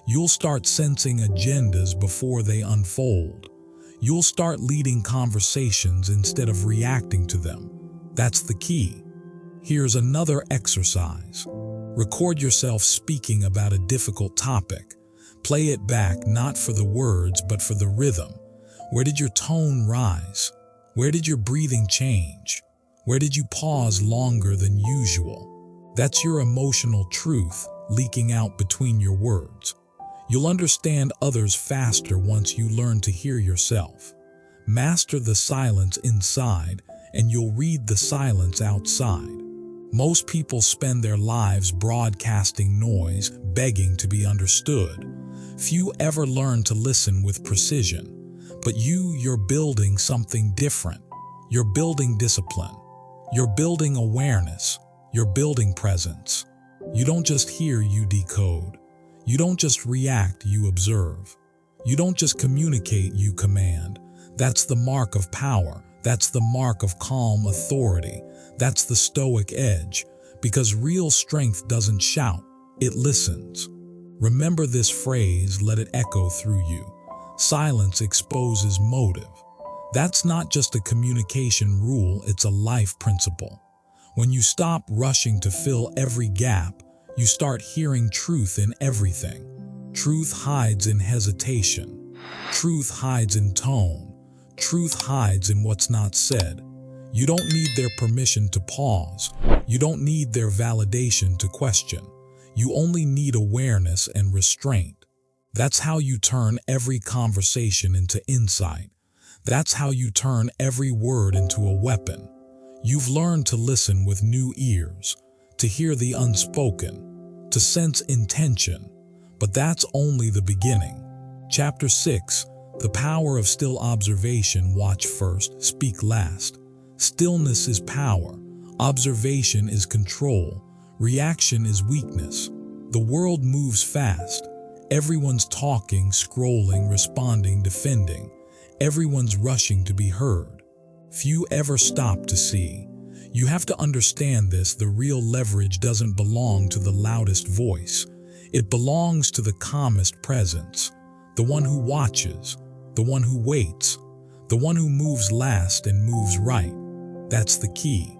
You'll start sensing agendas before they unfold. You'll start leading conversations instead of reacting to them. That's the key. Here's another exercise. Record yourself speaking about a difficult topic. Play it back, not for the words, but for the rhythm. Where did your tone rise? Where did your breathing change? Where did you pause longer than usual? That's your emotional truth leaking out between your words. You'll understand others faster once you learn to hear yourself. Master the silence inside, and you'll read the silence outside. Most people spend their lives broadcasting noise, begging to be understood. Few ever learn to listen with precision. But you're building something different. You're building discipline. You're building awareness. You're building presence. You don't just hear, you decode. You don't just react, you observe. You don't just communicate, you command. That's the mark of power. That's the mark of calm authority. That's the stoic edge. Because real strength doesn't shout, it listens. Remember this phrase, let it echo through you. Silence exposes motive. That's not just a communication rule, it's a life principle. When you stop rushing to fill every gap, you start hearing truth in everything. Truth hides in hesitation. Truth hides in tone. Truth hides in what's not said. You don't need their permission to pause. You don't need their validation to question. You only need awareness and restraint. That's how you turn every conversation into insight. That's how you turn every word into a weapon. You've learned to listen with new ears, to hear the unspoken, to sense intention. But that's only the beginning. Chapter 6, The Power of Still Observation. Watch first, speak last. Stillness is power. Observation is control. Reaction is weakness. The world moves fast. Everyone's talking, scrolling, responding, defending. Everyone's rushing to be heard. Few ever stop to see. You have to understand this. The real leverage doesn't belong to the loudest voice. It belongs to the calmest presence. The one who watches. The one who waits. The one who moves last and moves right. That's the key.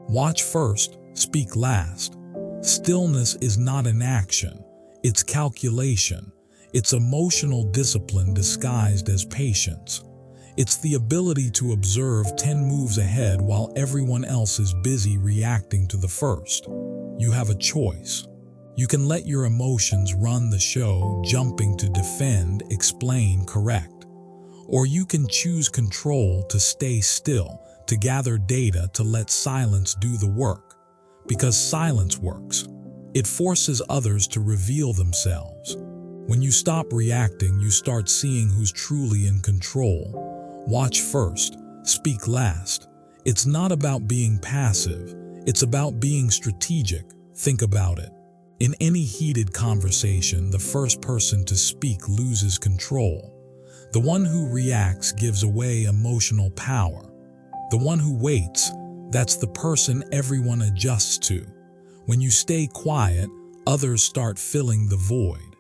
Watch first, speak last. Stillness is not an action. It's calculation. It's emotional discipline disguised as patience. It's the ability to observe 10 moves ahead while everyone else is busy reacting to the first. You have a choice. You can let your emotions run the show, jumping to defend, explain, correct. Or you can choose control, to stay still, to gather data, to let silence do the work. Because silence works. It forces others to reveal themselves. When you stop reacting, you start seeing who's truly in control. Watch first, speak last. It's not about being passive. It's about being strategic. Think about it. In any heated conversation, the first person to speak loses control. The one who reacts gives away emotional power. The one who waits, that's the person everyone adjusts to. When you stay quiet, others start filling the void.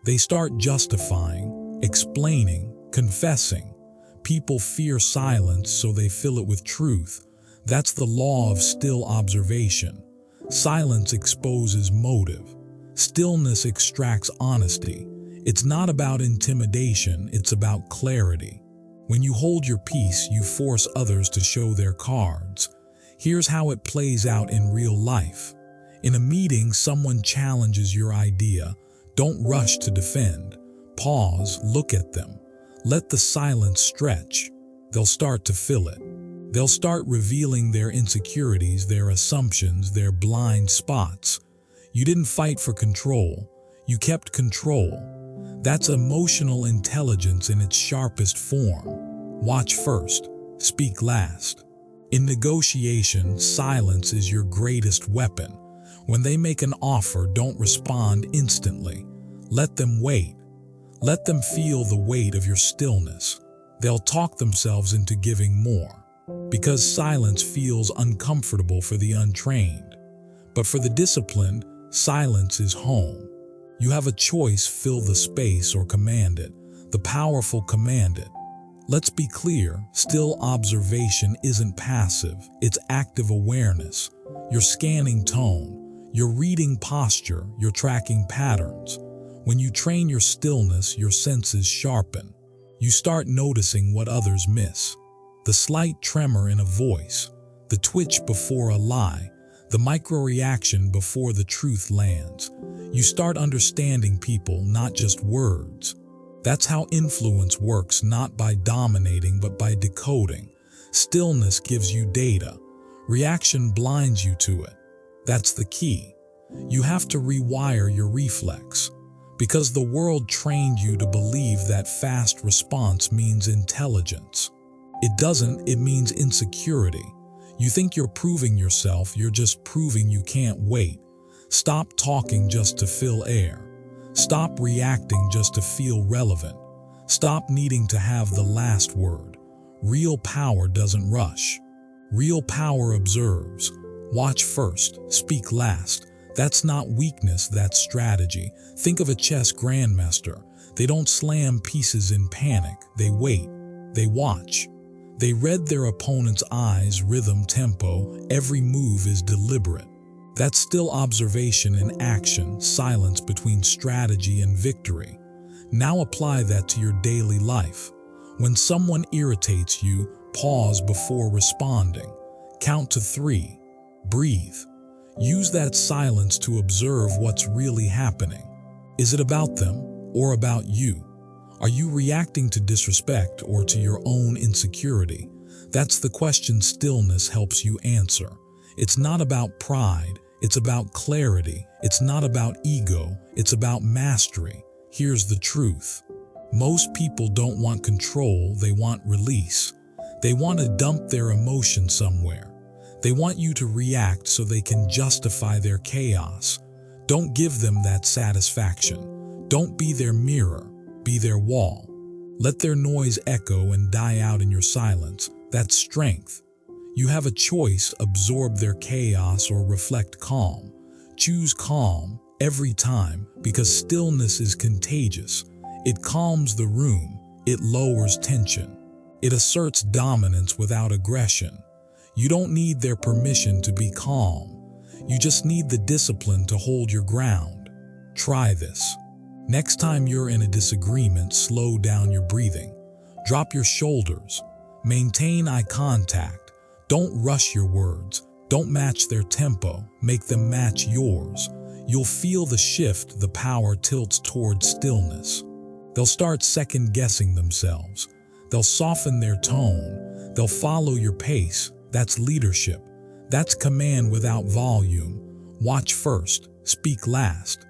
They start justifying, explaining, confessing. People fear silence, so they fill it with truth. That's the law of still observation. Silence exposes motive. Stillness extracts honesty. It's not about intimidation, it's about clarity. When you hold your peace, you force others to show their cards. Here's how it plays out in real life. In a meeting, someone challenges your idea. Don't rush to defend. Pause, look at them. Let the silence stretch. they'll start to fill it. They'll start revealing their insecurities, their assumptions, their blind spots. You didn't fight for control, you kept control. That's emotional intelligence in its sharpest form. Watch first, speak last. In negotiation, silence is your greatest weapon. When they make an offer, don't respond instantly. Let them wait. Let them feel the weight of your stillness. They'll talk themselves into giving more. Because silence feels uncomfortable for the untrained. But for the disciplined, silence is home. You have a choice: fill the space or command it. The powerful command it. Let's be clear, still observation isn't passive, it's active awareness. You're scanning tone, you're reading posture, you're tracking patterns. When you train your stillness, your senses sharpen. You start noticing what others miss. The slight tremor in a voice, the twitch before a lie, the micro-reaction before the truth lands. You start understanding people, not just words. That's how influence works, not by dominating, but by decoding. Stillness gives you data. Reaction blinds you to it. That's the key. You have to rewire your reflex. Because the world trained you to believe that fast response means intelligence. It doesn't, it means insecurity. You think you're proving yourself, you're just proving you can't wait. Stop talking just to fill air. Stop reacting just to feel relevant. Stop needing to have the last word. Real power doesn't rush. Real power observes. Watch first, speak last. That's not weakness, that's strategy. Think of a chess grandmaster. They don't slam pieces in panic. They wait. They watch. They read their opponent's eyes, rhythm, tempo. Every move is deliberate. That's still observation in action, silence between strategy and victory. Now apply that to your daily life. When someone irritates you, pause before responding. Count to 3. Breathe. Use that silence to observe what's really happening. Is it about them or about you? Are you reacting to disrespect or to your own insecurity? That's the question stillness helps you answer. It's not about pride, it's about clarity. It's not about ego, it's about mastery. Here's the truth. Most people don't want control, they want release. They want to dump their emotion somewhere. They want you to react so they can justify their chaos. Don't give them that satisfaction. Don't be their mirror. Be their wall. Let their noise echo and die out in your silence. That's strength. You have a choice: absorb their chaos or reflect calm. Choose calm every time, because stillness is contagious. It calms the room. It lowers tension. It asserts dominance without aggression. You don't need their permission to be calm. You just need the discipline to hold your ground. Try this. Next time you're in a disagreement, slow down your breathing. Drop your shoulders. Maintain eye contact. Don't rush your words. Don't match their tempo. Make them match yours. You'll feel the shift. The power tilts towards stillness. They'll start second-guessing themselves. They'll soften their tone. They'll follow your pace. That's leadership. That's command without volume. Watch first, speak last.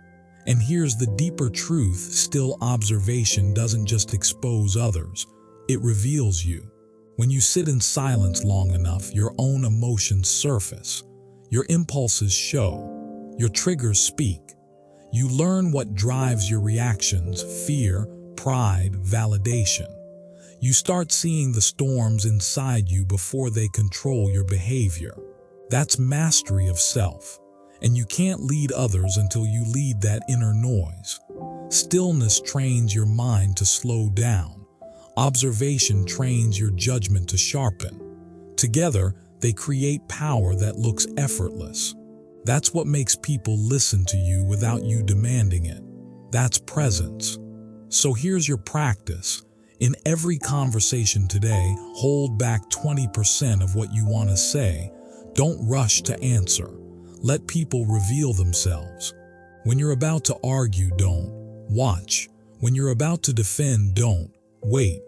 And here's the deeper truth: still observation doesn't just expose others, it reveals you. When you sit in silence long enough, your own emotions surface. Your impulses show. Your triggers speak. You learn what drives your reactions: fear, pride, validation. You start seeing the storms inside you before they control your behavior. That's mastery of self. And you can't lead others until you lead that inner noise. Stillness trains your mind to slow down. Observation trains your judgment to sharpen. Together, they create power that looks effortless. That's what makes people listen to you without you demanding it. That's presence. So here's your practice. In every conversation today, hold back 20% of what you want to say. Don't rush to answer. Let people reveal themselves. When you're about to argue, don't. Watch. When you're about to defend, don't. Wait.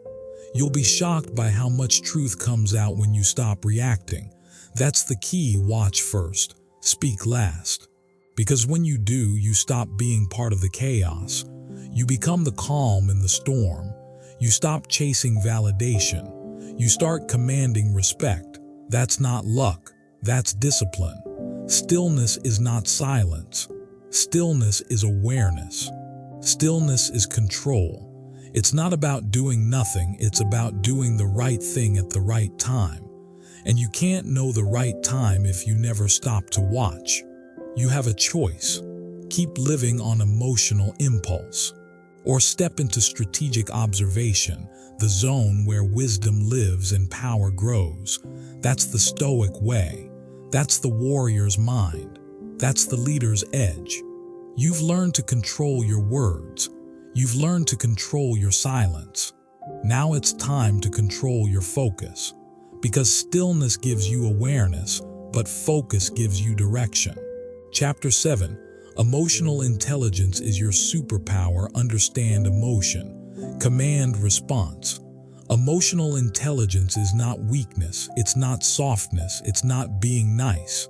You'll be shocked by how much truth comes out when you stop reacting. That's the key. Watch first, speak last. Because when you do, you stop being part of the chaos. You become the calm in the storm. You stop chasing validation. You start commanding respect. That's not luck. That's discipline. Stillness is not silence. Stillness is awareness. Stillness is control. It's not about doing nothing. It's about doing the right thing at the right time. And you can't know the right time if you never stop to watch. You have a choice. Keep living on emotional impulse. Or step into strategic observation, the zone where wisdom lives and power grows. That's the Stoic way. That's the warrior's mind. That's the leader's edge. You've learned to control your words. You've learned to control your silence. Now it's time to control your focus. Because stillness gives you awareness, but focus gives you direction. Chapter 7. Emotional intelligence is your superpower. Understand emotion. Command response. Emotional intelligence is not weakness. It's not softness. It's not being nice.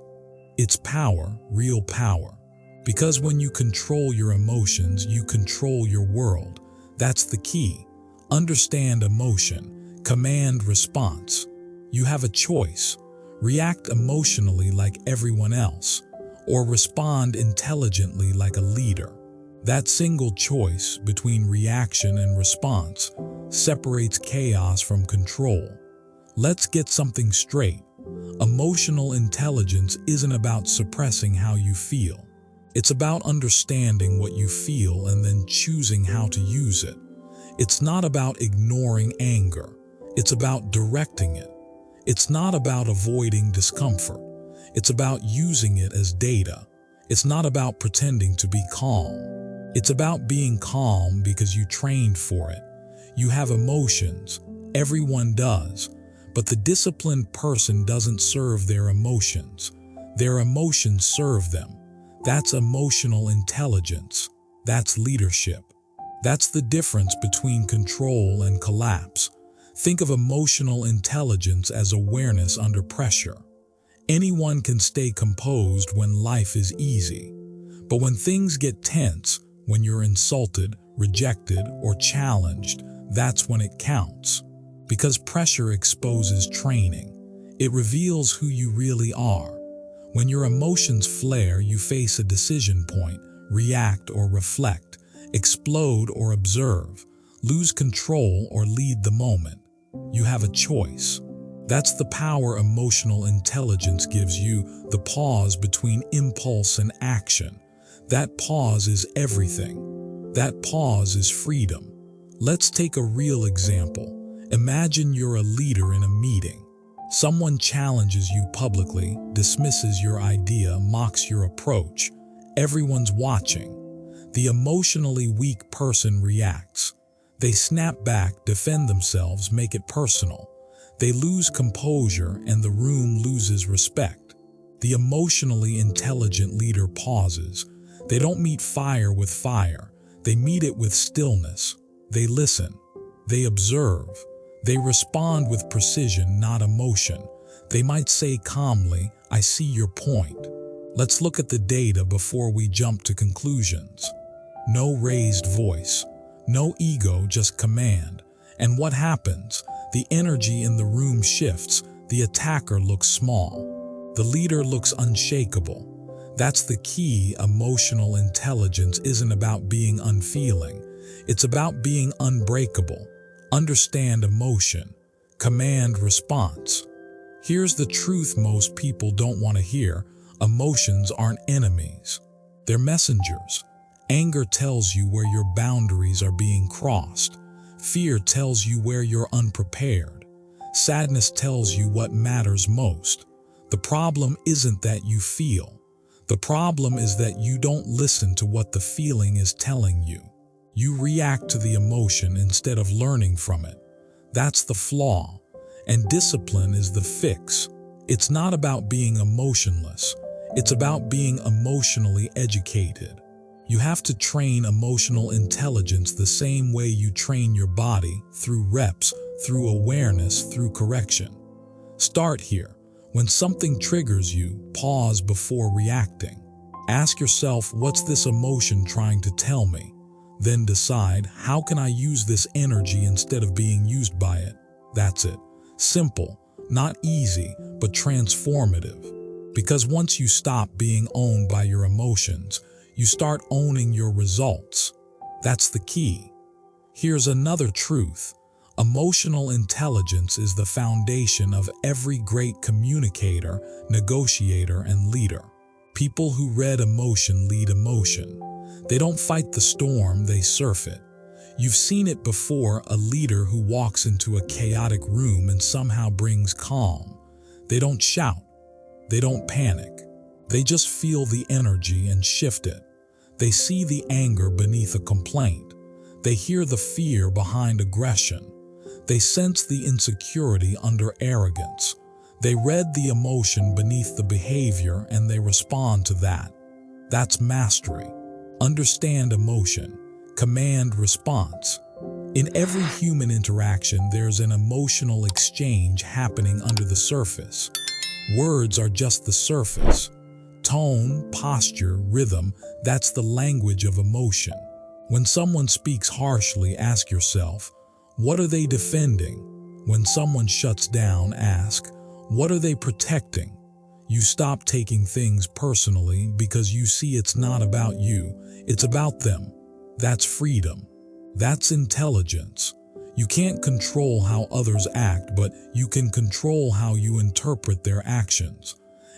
It's power, real power. Because when you control your emotions, you control your world. That's the key. Understand emotion. Command response. You have a choice. React emotionally like everyone else, or respond intelligently like a leader. That single choice between reaction and response separates chaos from control. Let's get something straight. Emotional intelligence isn't about suppressing how you feel. It's about understanding what you feel and then choosing how to use it. It's not about ignoring anger. It's about directing it. It's not about avoiding discomfort. It's about using it as data. It's not about pretending to be calm. It's about being calm because you trained for it. You have emotions. Everyone does. But the disciplined person doesn't serve their emotions. Their emotions serve them. That's emotional intelligence. That's leadership. That's the difference between control and collapse. Think of emotional intelligence as awareness under pressure. Anyone can stay composed when life is easy. But when things get tense, when you're insulted, rejected, or challenged, that's when it counts. Because pressure exposes training. It reveals who you really are. When your emotions flare, you face a decision point, react or reflect, explode or observe, lose control or lead the moment. You have a choice. That's the power emotional intelligence gives you, the pause between impulse and action. That pause is everything. That pause is freedom. Let's take a real example. Imagine you're a leader in a meeting. Someone challenges you publicly, dismisses your idea, mocks your approach. Everyone's watching. The emotionally weak person reacts. They snap back, defend themselves, make it personal. They lose composure and the room loses respect. The emotionally intelligent leader pauses. They don't meet fire with fire. They meet it with stillness. They listen. They observe. They respond with precision, not emotion. They might say calmly, "I see your point." Let's look at the data before we jump to conclusions. No raised voice. No ego, just command. And what happens? The energy in the room shifts. The attacker looks small. The leader looks unshakable. That's the key. Emotional intelligence isn't about being unfeeling. It's about being unbreakable. Understand emotion. Command response. Here's the truth most people don't want to hear. Emotions aren't enemies. They're messengers. Anger tells you where your boundaries are being crossed. Fear tells you where you're unprepared. Sadness tells you what matters most. The problem isn't that you feel. The problem is that you don't listen to what the feeling is telling you. You react to the emotion instead of learning from it. That's the flaw. And discipline is the fix. It's not about being emotionless. It's about being emotionally educated. You have to train emotional intelligence the same way you train your body, through reps, through awareness, through correction. Start here. When something triggers you, pause before reacting. Ask yourself, what's this emotion trying to tell me? Then decide, how can I use this energy instead of being used by it? That's it. Simple, not easy, but transformative. Because once you stop being owned by your emotions, you start owning your results. That's the key. Here's another truth. Emotional intelligence is the foundation of every great communicator, negotiator, and leader. People who read emotion lead emotion. They don't fight the storm, they surf it. You've seen it before, a leader who walks into a chaotic room and somehow brings calm. They don't shout. They don't panic. They just feel the energy and shift it. They see the anger beneath a complaint. They hear the fear behind aggression. They sense the insecurity under arrogance. They read the emotion beneath the behavior and they respond to that. That's mastery. Understand emotion. Command response. In every human interaction, there's an emotional exchange happening under the surface. Words are just the surface. Tone, posture, rhythm, that's the language of emotion. When someone speaks harshly, ask yourself, what are they defending? When someone shuts down, ask, what are they protecting? You stop taking things personally because you see it's not about you, it's about them. That's freedom. That's intelligence. You can't control how others act, but you can control how you interpret their actions.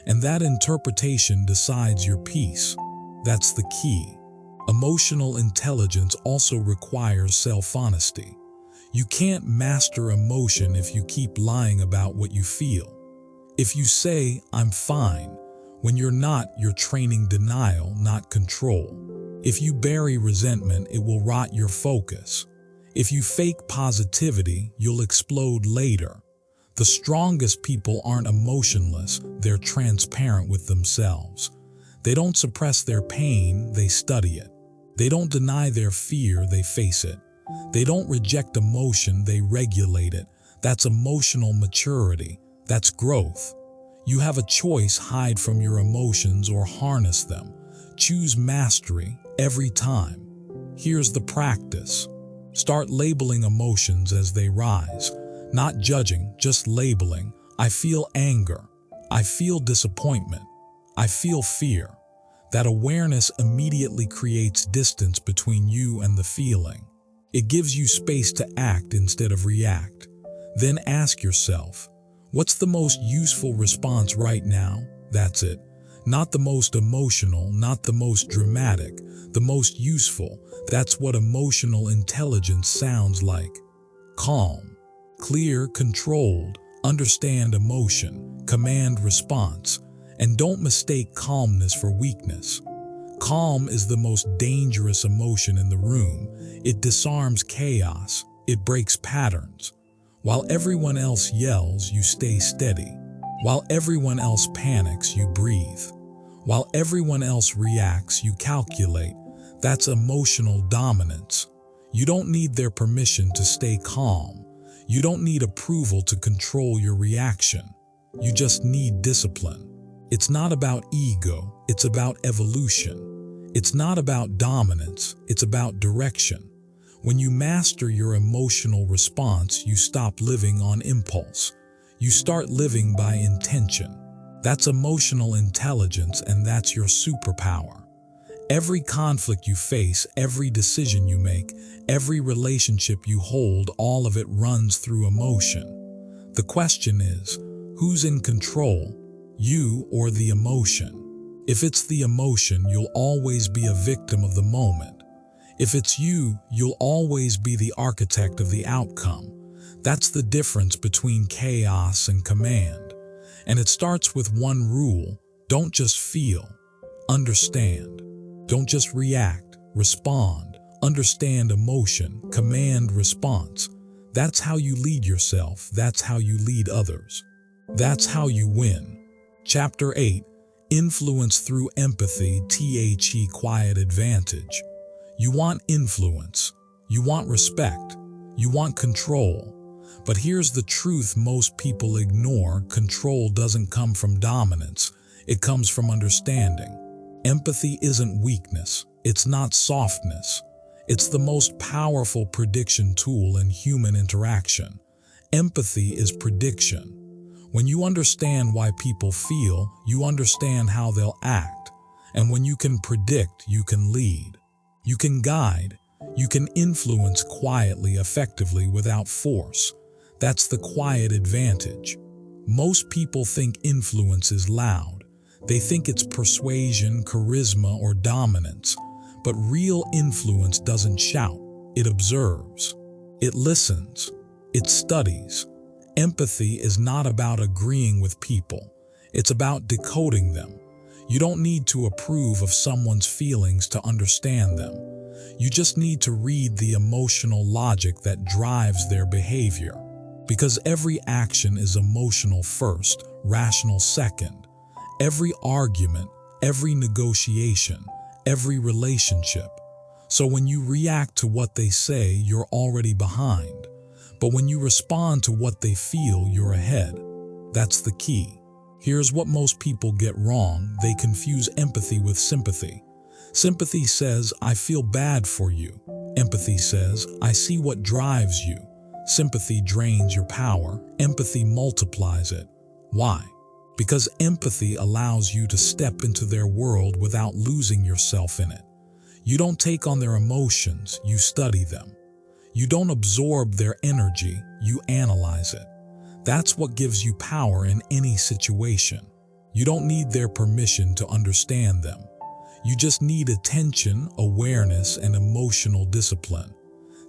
And that interpretation decides your peace. That's the key. Emotional intelligence also requires self-honesty. You can't master emotion if you keep lying about what you feel. If you say, I'm fine, when you're not, you're training denial, not control. If you bury resentment, it will rot your focus. If you fake positivity, you'll explode later. The strongest people aren't emotionless, they're transparent with themselves. They don't suppress their pain, they study it. They don't deny their fear, they face it. They don't reject emotion, they regulate it. That's emotional maturity. That's growth. You have a choice: hide from your emotions or harness them. Choose mastery every time. Here's the practice. Start labeling emotions as they rise. Not judging, just labeling. I feel anger. I feel disappointment. I feel fear. That awareness immediately creates distance between you and the feeling. It gives you space to act instead of react. Then ask yourself, what's the most useful response right now? That's it. Not the most emotional, not the most dramatic, the most useful. That's what emotional intelligence sounds like. Calm, clear, controlled, understand emotion, command response, and don't mistake calmness for weakness. Calm is the most dangerous emotion in the room. It disarms chaos. It breaks patterns. While everyone else yells, you stay steady. While everyone else panics, you breathe. While everyone else reacts, you calculate. That's emotional dominance. You don't need their permission to stay calm. You don't need approval to control your reaction. You just need discipline. It's not about ego, it's about evolution. It's not about dominance, it's about direction. When you master your emotional response, you stop living on impulse. You start living by intention. That's emotional intelligence, and that's your superpower. Every conflict you face, every decision you make, every relationship you hold, all of it runs through emotion. The question is, who's in control? You or the emotion? If it's the emotion, you'll always be a victim of the moment. If it's you, you'll always be the architect of the outcome. That's the difference between chaos and command. And it starts with one rule: don't just feel, understand. Don't just react, respond. Understand emotion, command response. That's how you lead yourself. That's how you lead others. That's how you win. Chapter 8. Influence through empathy, the quiet advantage. You want influence. You want respect. You want control. But here's the truth most people ignore. Control doesn't come from dominance. It comes from understanding. Empathy isn't weakness. It's not softness. It's the most powerful prediction tool in human interaction. Empathy is prediction. When you understand why people feel, you understand how they'll act. And when you can predict, you can lead. You can guide. You can influence quietly, effectively, without force. That's the quiet advantage. Most people think influence is loud. They think it's persuasion, charisma, or dominance. But real influence doesn't shout. It observes. It listens. It studies. Empathy is not about agreeing with people. It's about decoding them. You don't need to approve of someone's feelings to understand them. You just need to read the emotional logic that drives their behavior. Because every action is emotional first, rational second. Every argument, every negotiation, every relationship. So when you react to what they say, you're already behind. But when you respond to what they feel, you're ahead. That's the key. Here's what most people get wrong. They confuse empathy with sympathy. Sympathy says, I feel bad for you. Empathy says, I see what drives you. Sympathy drains your power. Empathy multiplies it. Why? Because empathy allows you to step into their world without losing yourself in it. You don't take on their emotions, you study them. You don't absorb their energy, you analyze it. That's what gives you power in any situation. You don't need their permission to understand them. You just need attention, awareness, and emotional discipline.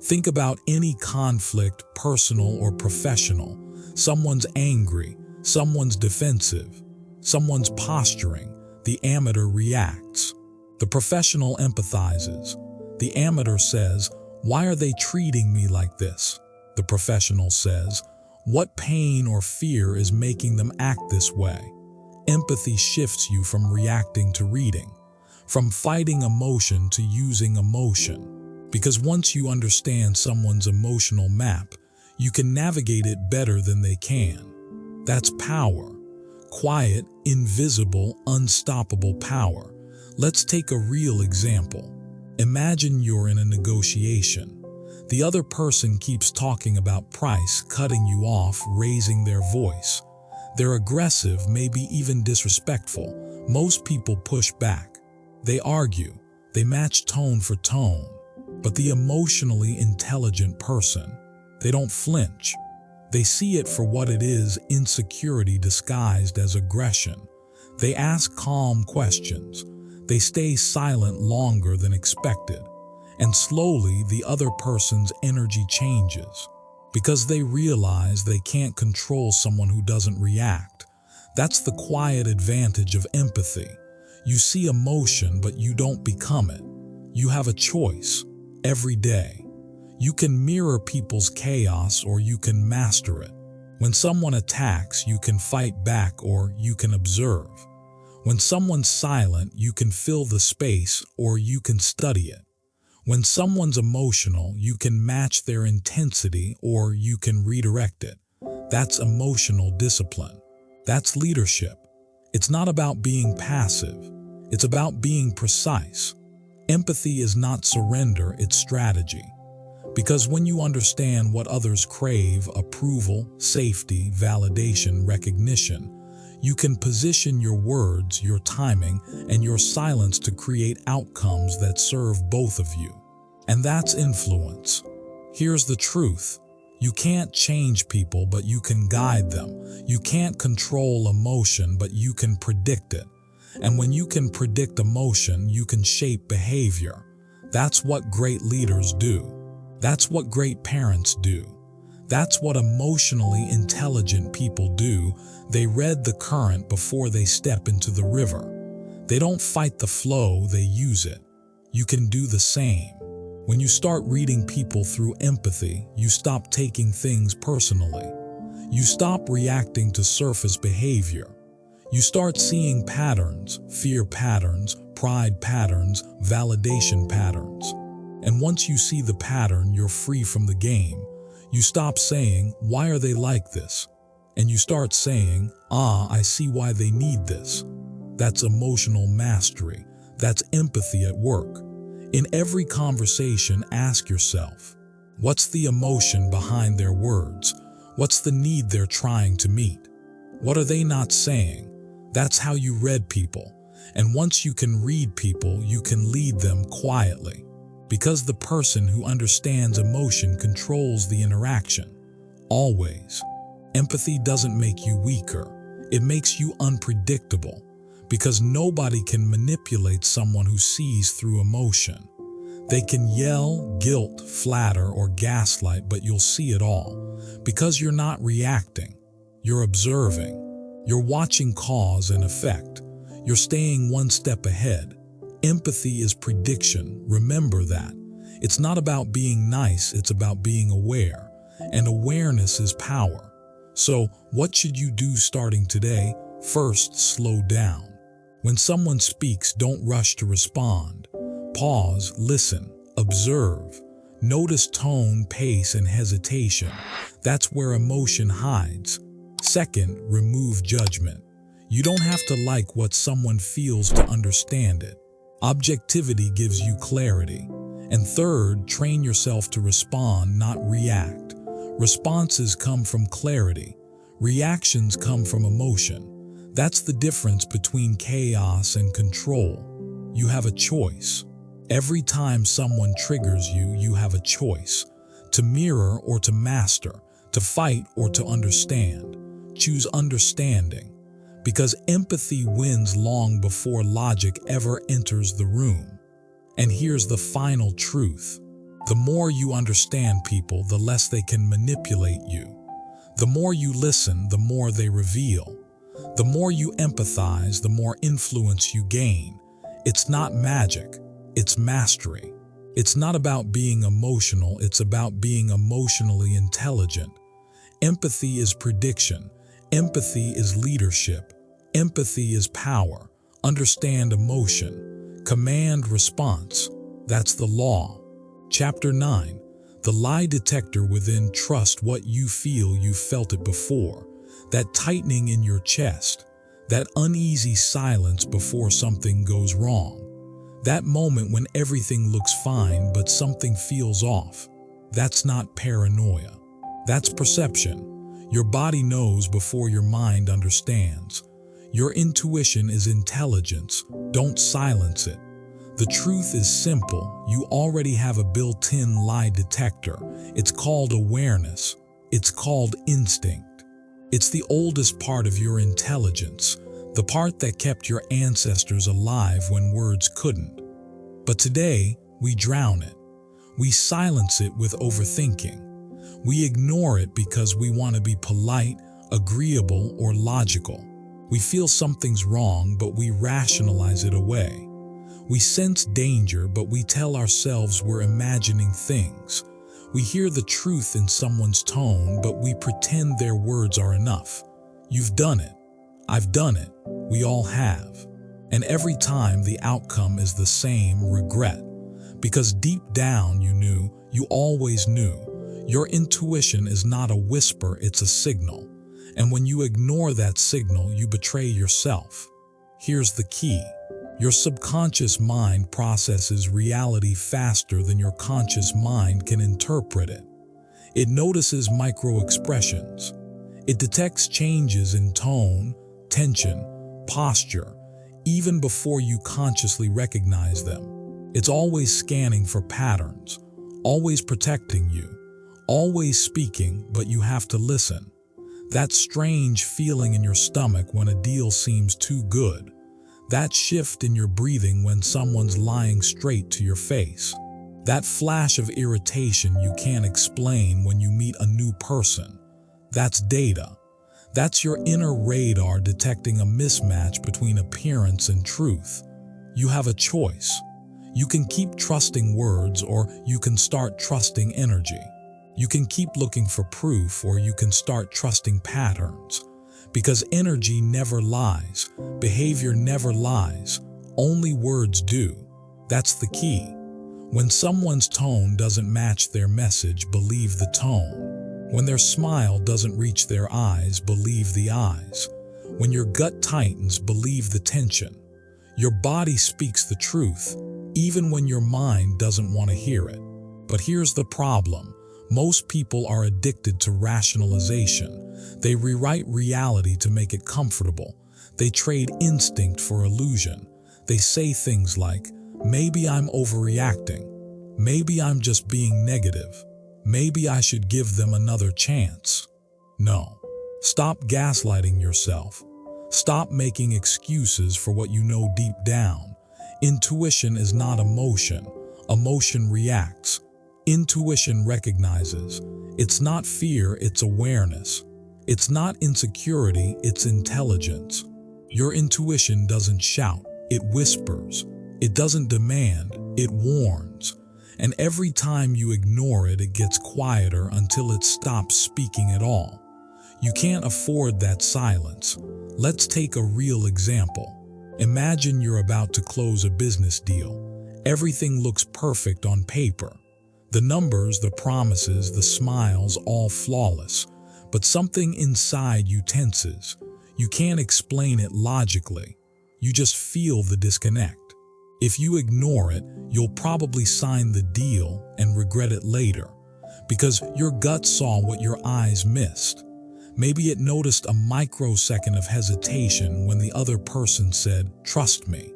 Think about any conflict, personal or professional. Someone's angry, someone's defensive, someone's posturing. The amateur reacts. The professional empathizes. The amateur says, why are they treating me like this? The professional says, what pain or fear is making them act this way? Empathy shifts you from reacting to reading, from fighting emotion to using emotion. Because once you understand someone's emotional map, you can navigate it better than they can. That's power. Quiet, invisible, unstoppable power. Let's take a real example. Imagine you're in a negotiation. The other person keeps talking about price, cutting you off, raising their voice. They're aggressive, maybe even disrespectful. Most people push back. They argue. They match tone for tone. But the emotionally intelligent person, they don't flinch. They see it for what it is, insecurity disguised as aggression. They ask calm questions. They stay silent longer than expected. And slowly, the other person's energy changes. Because they realize they can't control someone who doesn't react. That's the quiet advantage of empathy. You see emotion, but you don't become it. You have a choice every day. You can mirror people's chaos or you can master it. When someone attacks, you can fight back or you can observe. When someone's silent, you can fill the space or you can study it. When someone's emotional, you can match their intensity or you can redirect it. That's emotional discipline. That's leadership. It's not about being passive. It's about being precise. Empathy is not surrender, it's strategy. Because when you understand what others crave, approval, safety, validation, recognition, you can position your words, your timing, and your silence to create outcomes that serve both of you. And that's influence. Here's the truth. You can't change people, but you can guide them. You can't control emotion, but you can predict it. And when you can predict emotion, you can shape behavior. That's what great leaders do. That's what great parents do. That's what emotionally intelligent people do. They read the current before they step into the river. They don't fight the flow, they use it. You can do the same. When you start reading people through empathy, you stop taking things personally. You stop reacting to surface behavior. You start seeing patterns, fear patterns, pride patterns, validation patterns. And once you see the pattern, you're free from the game. You stop saying, "Why are they like this?" And you start saying, "Ah, I see why they need this." That's emotional mastery. That's empathy at work. In every conversation, ask yourself, what's the emotion behind their words? What's the need they're trying to meet? What are they not saying? That's how you read people. And once you can read people, you can lead them quietly. Because the person who understands emotion controls the interaction. Always. Empathy doesn't make you weaker. It makes you unpredictable. Because nobody can manipulate someone who sees through emotion. They can yell, guilt, flatter, or gaslight, but you'll see it all. Because you're not reacting. You're observing. You're watching cause and effect. You're staying one step ahead. Empathy is prediction. Remember that. It's not about being nice, it's about being aware. And awareness is power. So, what should you do starting today? First, slow down. When someone speaks, don't rush to respond. Pause, listen, observe. Notice tone, pace, and hesitation. That's where emotion hides. Second, remove judgment. You don't have to like what someone feels to understand it. Objectivity gives you clarity. And third, train yourself to respond, not react. Responses come from clarity. Reactions come from emotion. That's the difference between chaos and control. You have a choice. Every time someone triggers you, you have a choice. To mirror or to master, to fight or to understand. Choose understanding. Because empathy wins long before logic ever enters the room. And here's the final truth. The more you understand people, the less they can manipulate you. The more you listen, the more they reveal. The more you empathize, the more influence you gain. It's not magic, it's mastery. It's not about being emotional, it's about being emotionally intelligent. Empathy is prediction. Empathy is leadership. Empathy is power. Understand emotion. Command response. That's the law. Chapter 9. The lie detector within. Trust what you feel. You felt it before. That tightening in your chest. That uneasy silence before something goes wrong. That moment when everything looks fine but something feels off. That's not paranoia. That's perception. Your body knows before your mind understands. Your intuition is intelligence. Don't silence it. The truth is simple. You already have a built-in lie detector. It's called awareness. It's called instinct. It's the oldest part of your intelligence, the part that kept your ancestors alive when words couldn't. But today, we drown it. We silence it with overthinking. We ignore it because we want to be polite, agreeable, or logical. We feel something's wrong, but we rationalize it away. We sense danger, but we tell ourselves we're imagining things. We hear the truth in someone's tone, but we pretend their words are enough. You've done it. I've done it. We all have. And every time the outcome is the same: regret. Because deep down you knew, you always knew. Your intuition is not a whisper, it's a signal. And when you ignore that signal, you betray yourself. Here's the key. Your subconscious mind processes reality faster than your conscious mind can interpret it. It notices micro-expressions. It detects changes in tone, tension, posture, even before you consciously recognize them. It's always scanning for patterns, always protecting you, always speaking, but you have to listen. That strange feeling in your stomach when a deal seems too good. That shift in your breathing when someone's lying straight to your face. That flash of irritation you can't explain when you meet a new person. That's data. That's your inner radar detecting a mismatch between appearance and truth. You have a choice. You can keep trusting words, or you can start trusting energy. You can keep looking for proof, or you can start trusting patterns. Because energy never lies, behavior never lies, only words do. That's the key. When someone's tone doesn't match their message, believe the tone. When their smile doesn't reach their eyes, believe the eyes. When your gut tightens, believe the tension. Your body speaks the truth, even when your mind doesn't want to hear it. But here's the problem. Most people are addicted to rationalization. They rewrite reality to make it comfortable. They trade instinct for illusion. They say things like, maybe I'm overreacting. Maybe I'm just being negative. Maybe I should give them another chance. No. Stop gaslighting yourself. Stop making excuses for what you know deep down. Intuition is not emotion. Emotion reacts. Intuition recognizes. It's not fear, it's awareness. It's not insecurity, it's intelligence. Your intuition doesn't shout, it whispers. It doesn't demand, it warns. And every time you ignore it, it gets quieter until it stops speaking at all. You can't afford that silence. Let's take a real example. Imagine you're about to close a business deal. Everything looks perfect on paper. The numbers, the promises, the smiles, all flawless. But something inside you tenses. You can't explain it logically. You just feel the disconnect. If you ignore it, you'll probably sign the deal and regret it later. Because your gut saw what your eyes missed. Maybe it noticed a microsecond of hesitation when the other person said, "Trust me."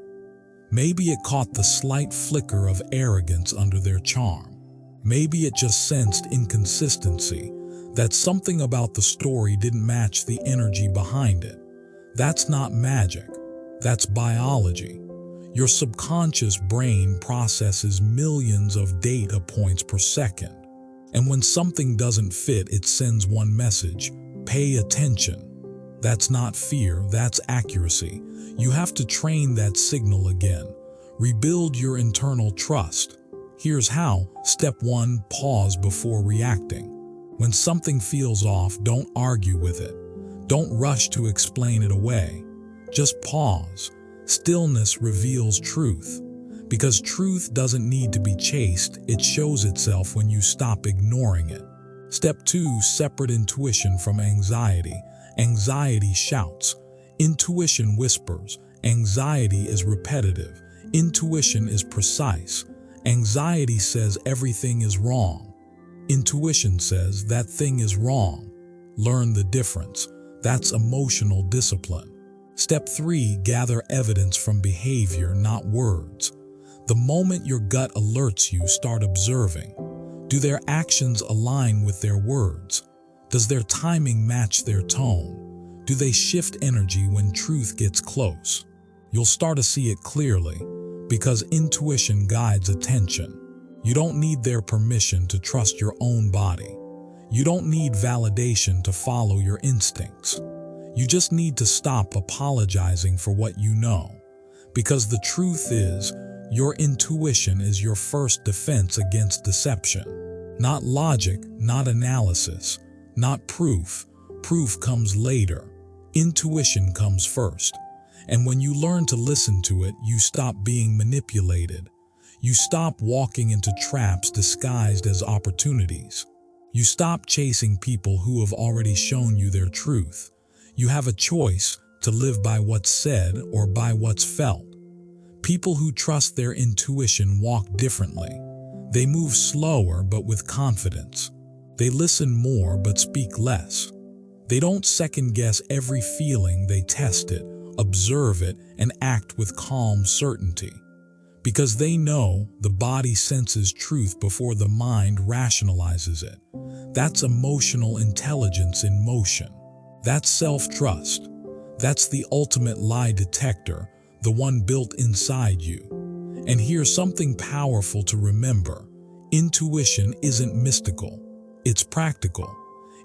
Maybe it caught the slight flicker of arrogance under their charm. Maybe it just sensed inconsistency, that something about the story didn't match the energy behind it. That's not magic. That's biology. Your subconscious brain processes millions of data points per second. And when something doesn't fit, it sends one message: pay attention. That's not fear, that's accuracy. You have to train that signal again. Rebuild your internal trust. Here's how. Step 1, pause before reacting. When something feels off, don't argue with it. Don't rush to explain it away. Just pause. Stillness reveals truth. Because truth doesn't need to be chased, it shows itself when you stop ignoring it. Step 2, separate intuition from anxiety. Anxiety shouts. Intuition whispers. Anxiety is repetitive. Intuition is precise. Anxiety says everything is wrong. Intuition says that thing is wrong. Learn the difference. That's emotional discipline. Step 3, gather evidence from behavior, not words. The moment your gut alerts you, start observing. Do their actions align with their words? Does their timing match their tone? Do they shift energy when truth gets close? You'll start to see it clearly, because intuition guides attention. You don't need their permission to trust your own body. You don't need validation to follow your instincts. You just need to stop apologizing for what you know. Because the truth is, your intuition is your first defense against deception. Not logic, not analysis, not proof. Proof comes later. Intuition comes first. And when you learn to listen to it, you stop being manipulated. You stop walking into traps disguised as opportunities. You stop chasing people who have already shown you their truth. You have a choice to live by what's said or by what's felt. People who trust their intuition walk differently. They move slower but with confidence. They listen more but speak less. They don't second-guess every feeling, they test it, observe it, and act with calm certainty. Because they know the body senses truth before the mind rationalizes it. That's emotional intelligence in motion. That's self-trust. That's the ultimate lie detector, the one built inside you. And here's something powerful to remember. Intuition isn't mystical. It's practical.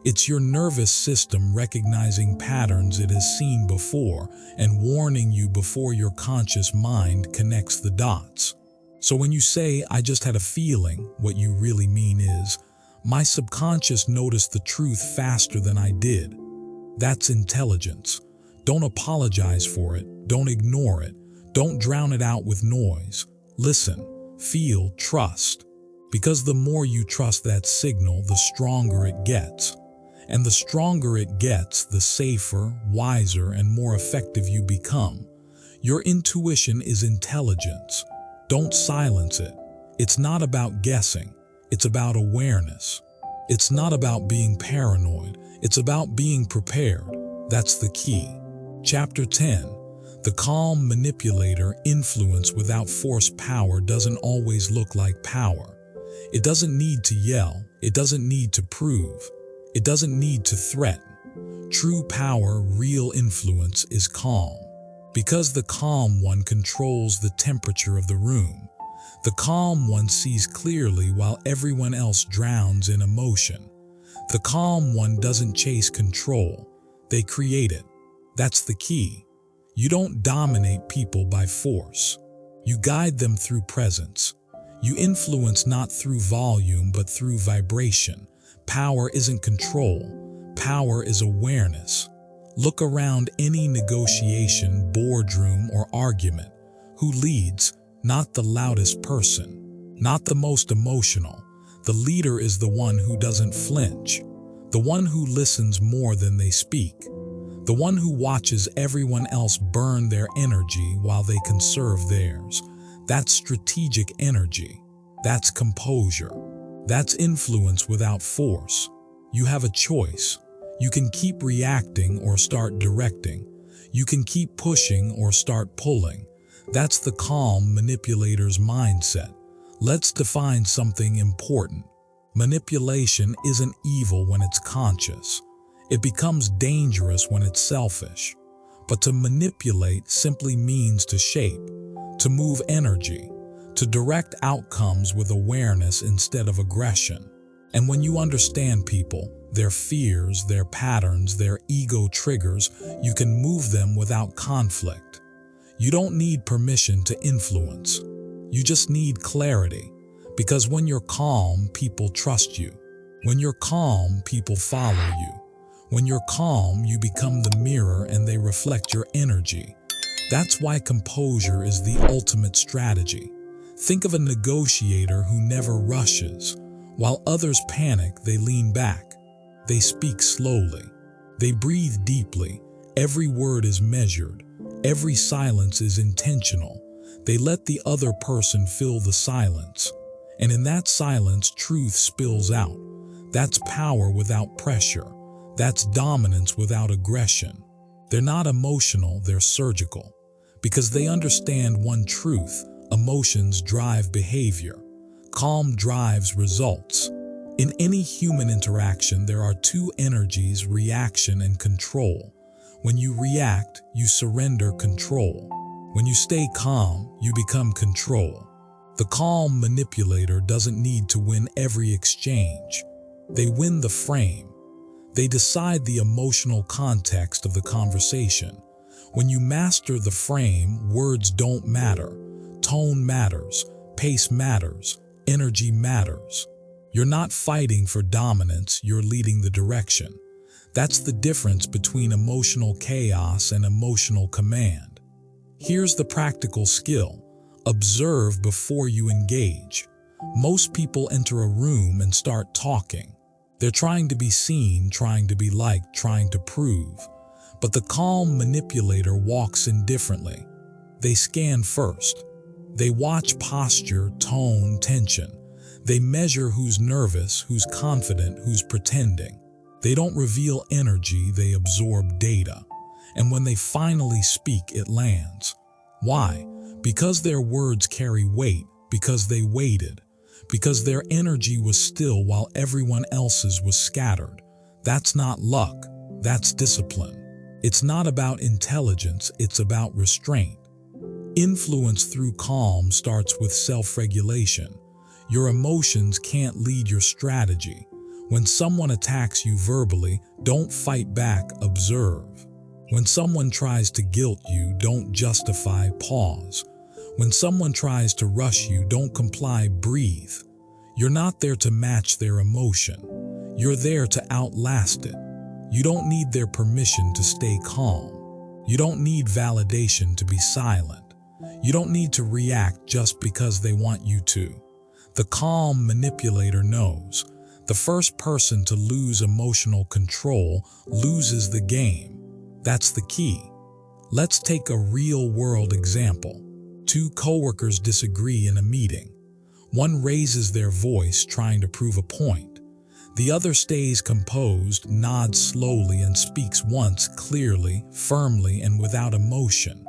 It's your nervous system recognizing patterns it has seen before and warning you before your conscious mind connects the dots. So when you say, "I just had a feeling," what you really mean is, "My subconscious noticed the truth faster than I did." That's intelligence. Don't apologize for it. Don't ignore it. Don't drown it out with noise. Listen, feel, trust. Because the more you trust that signal, the stronger it gets. And the stronger it gets, the safer, wiser, and more effective you become. Your intuition is intelligence. Don't silence it. It's not about guessing. It's about awareness. It's not about being paranoid. It's about being prepared. That's the key. Chapter 10. The calm manipulator. Influence without force. Power doesn't always look like power. It doesn't need to yell. It doesn't need to prove. It doesn't need to threaten. True power, real influence, is calm. Because the calm one controls the temperature of the room. The calm one sees clearly while everyone else drowns in emotion. The calm one doesn't chase control. They create it. That's the key. You don't dominate people by force. You guide them through presence. You influence not through volume but through vibration. Power isn't control. Power is awareness. Look around any negotiation, boardroom, or argument. Who leads? Not the loudest person. Not the most emotional. The leader is the one who doesn't flinch. The one who listens more than they speak. The one who watches everyone else burn their energy while they conserve theirs. That's strategic energy. That's composure. That's influence without force. You have a choice. You can keep reacting or start directing. You can keep pushing or start pulling. That's the calm manipulator's mindset. Let's define something important. Manipulation isn't evil when it's conscious. It becomes dangerous when it's selfish. But to manipulate simply means to shape, to move energy, to direct outcomes with awareness instead of aggression. And when you understand people, their fears, their patterns, their ego triggers, you can move them without conflict. You don't need permission to influence. You just need clarity. Because when you're calm, people trust you. When you're calm, people follow you. When you're calm, you become the mirror and they reflect your energy. That's why composure is the ultimate strategy. Think of a negotiator who never rushes. While others panic, they lean back. They speak slowly. They breathe deeply. Every word is measured. Every silence is intentional. They let the other person fill the silence. And in that silence, truth spills out. That's power without pressure. That's dominance without aggression. They're not emotional, they're surgical. Because they understand one truth: emotions drive behavior. Calm drives results. In any human interaction, there are two energies: reaction and control. When you react, you surrender control. When you stay calm, you become control. The calm manipulator doesn't need to win every exchange. They win the frame. They decide the emotional context of the conversation. When you master the frame, words don't matter. Tone matters. Pace matters. Energy matters. You're not fighting for dominance, you're leading the direction. That's the difference between emotional chaos and emotional command. Here's the practical skill. Observe before you engage. Most people enter a room and start talking. They're trying to be seen, trying to be liked, trying to prove. But the calm manipulator walks in differently. They scan first. They watch posture, tone, tension. They measure who's nervous, who's confident, who's pretending. They don't reveal energy, they absorb data. And when they finally speak, it lands. Why? Because their words carry weight, because they waited, because their energy was still while everyone else's was scattered. That's not luck, that's discipline. It's not about intelligence, it's about restraint. Influence through calm starts with self-regulation. Your emotions can't lead your strategy. When someone attacks you verbally, don't fight back, observe. When someone tries to guilt you, don't justify, pause. When someone tries to rush you, don't comply, breathe. You're not there to match their emotion. You're there to outlast it. You don't need their permission to stay calm. You don't need validation to be silent. You don't need to react just because they want you to. The calm manipulator knows. The first person to lose emotional control loses the game. That's the key. Let's take a real-world example. Two coworkers disagree in a meeting. One raises their voice trying to prove a point. The other stays composed, nods slowly, and speaks once clearly, firmly, and without emotion.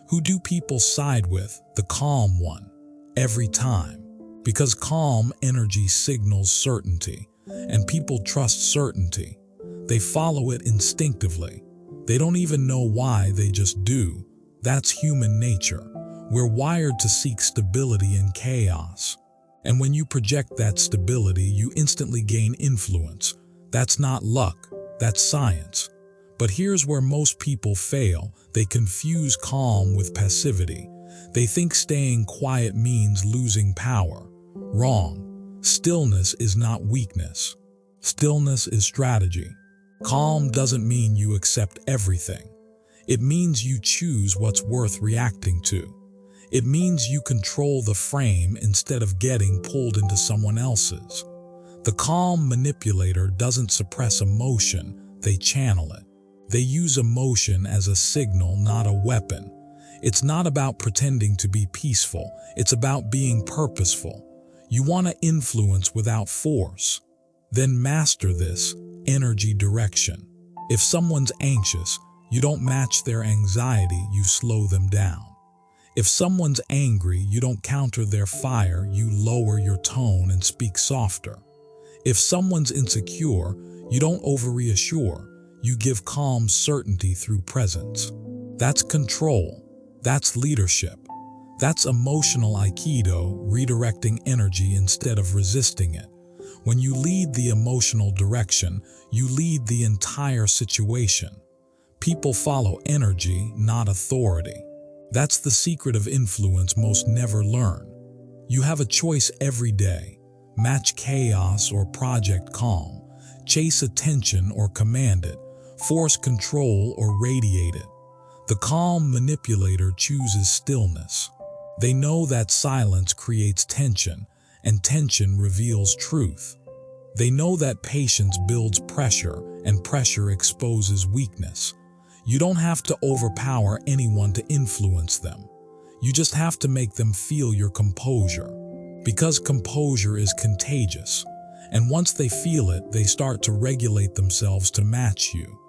Who do people side with? The calm one. Every time. Because calm energy signals certainty, and people trust certainty. They follow it instinctively. They don't even know why, they just do. That's human nature. We're wired to seek stability in chaos. And when you project that stability, you instantly gain influence. That's not luck, that's science. But here's where most people fail. They confuse calm with passivity. They think staying quiet means losing power. Wrong. Stillness is not weakness. Stillness is strategy. Calm doesn't mean you accept everything. It means you choose what's worth reacting to. It means you control the frame instead of getting pulled into someone else's. The calm manipulator doesn't suppress emotion, they channel it. They use emotion as a signal, not a weapon. It's not about pretending to be peaceful, it's about being purposeful. You want to influence without force. Then master this, energy direction. If someone's anxious, you don't match their anxiety, you slow them down. If someone's angry, you don't counter their fire, you lower your tone and speak softer. If someone's insecure, you don't over-reassure, you give calm certainty through presence. That's control. That's leadership. That's emotional aikido, redirecting energy instead of resisting it. When you lead the emotional direction, you lead the entire situation. People follow energy, not authority. That's the secret of influence most never learn. You have a choice every day. Match chaos or project calm. Chase attention or command it. Force control or radiate it. The calm manipulator chooses stillness. They know that silence creates tension, and tension reveals truth. They know that patience builds pressure, and pressure exposes weakness. You don't have to overpower anyone to influence them. You just have to make them feel your composure. Because composure is contagious, and once they feel it, they start to regulate themselves to match you.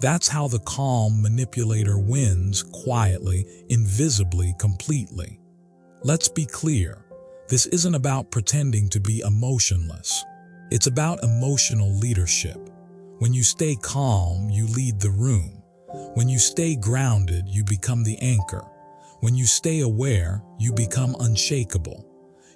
That's how the calm manipulator wins, quietly, invisibly, completely. Let's be clear, this isn't about pretending to be emotionless. It's about emotional leadership. When you stay calm, you lead the room. When you stay grounded, you become the anchor. When you stay aware, you become unshakable.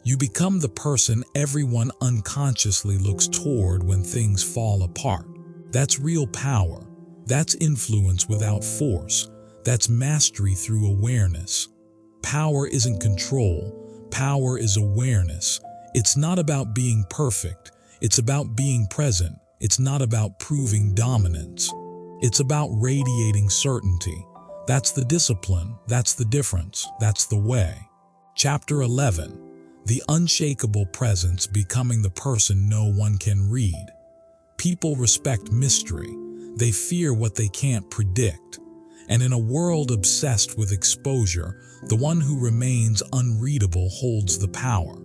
You become the person everyone unconsciously looks toward when things fall apart. That's real power. That's influence without force. That's mastery through awareness. Power isn't control. Power is awareness. It's not about being perfect. It's about being present. It's not about proving dominance. It's about radiating certainty. That's the discipline. That's the difference. That's the way. Chapter 11. The unshakable presence, becoming the person no one can read. People respect mystery. They fear what they can't predict. And in a world obsessed with exposure, the one who remains unreadable holds the power.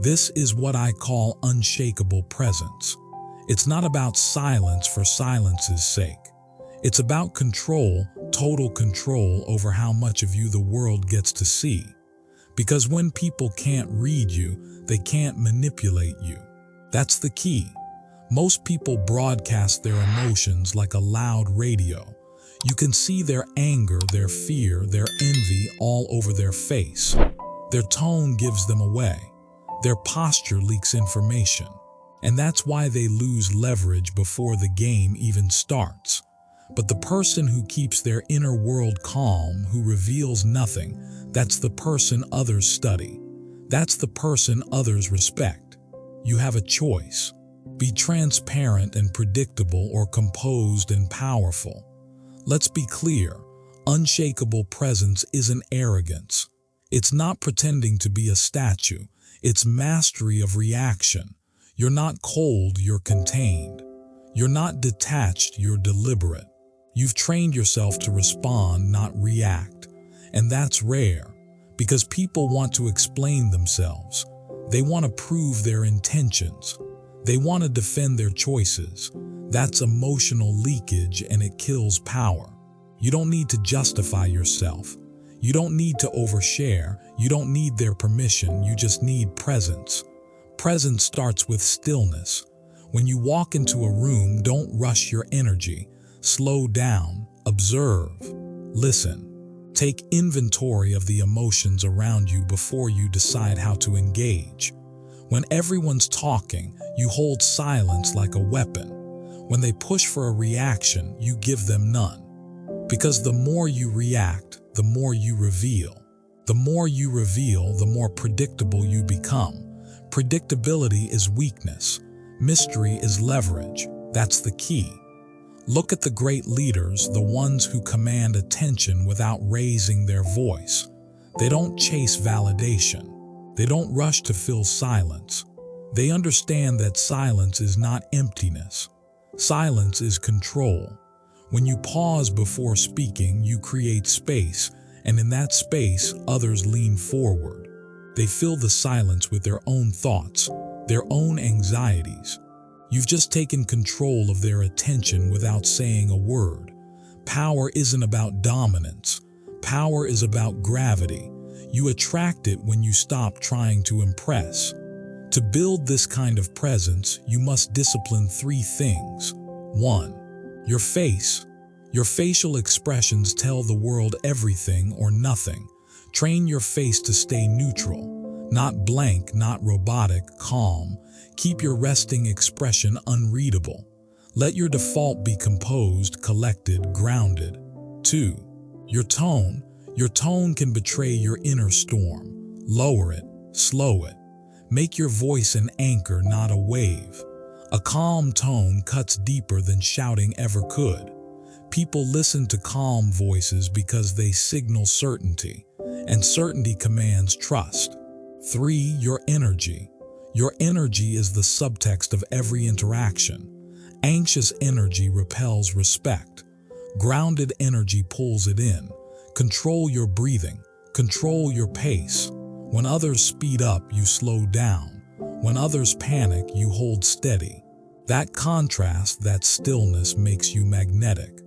This is what I call unshakable presence. It's not about silence for silence's sake. It's about control, total control over how much of you the world gets to see. Because when people can't read you, they can't manipulate you. That's the key. Most people broadcast their emotions like a loud radio. You can see their anger, their fear, their envy all over their face. Their tone gives them away. Their posture leaks information. And that's why they lose leverage before the game even starts. But the person who keeps their inner world calm, who reveals nothing, that's the person others study. That's the person others respect. You have a choice. Be transparent and predictable, or composed and powerful. Let's be clear, unshakable presence isn't arrogance. It's not pretending to be a statue. It's mastery of reaction. You're not cold, you're contained. You're not detached, you're deliberate. You've trained yourself to respond, not react. And that's rare, because people want to explain themselves. They want to prove their intentions. They want to defend their choices. That's emotional leakage, and it kills power. You don't need to justify yourself. You don't need to overshare. You don't need their permission. You just need presence. Presence starts with stillness. When you walk into a room, don't rush your energy. Slow down, observe, listen. Take inventory of the emotions around you before you decide how to engage. When everyone's talking, you hold silence like a weapon. When they push for a reaction, you give them none. Because the more you react, the more you reveal. The more you reveal, the more predictable you become. Predictability is weakness. Mystery is leverage. That's the key. Look at the great leaders, the ones who command attention without raising their voice. They don't chase validation. They don't rush to fill silence. They understand that silence is not emptiness. Silence is control. When you pause before speaking, you create space, and in that space, others lean forward. They fill the silence with their own thoughts, their own anxieties. You've just taken control of their attention without saying a word. Power isn't about dominance. Power is about gravity. You attract it when you stop trying to impress. To build this kind of presence, you must discipline 3 things. 1. Your face. Your facial expressions tell the world everything or nothing. Train your face to stay neutral, not blank, not robotic, calm. Keep your resting expression unreadable. Let your default be composed, collected, grounded. 2. Your tone. Your tone can betray your inner storm. Lower it, slow it. Make your voice an anchor, not a wave. A calm tone cuts deeper than shouting ever could. People listen to calm voices because they signal certainty, and certainty commands trust. 3. Your energy. Your energy is the subtext of every interaction. Anxious energy repels respect. Grounded energy pulls it in. Control your breathing. Control your pace. When others speed up, you slow down. When others panic, you hold steady. That contrast, that stillness, makes you magnetic.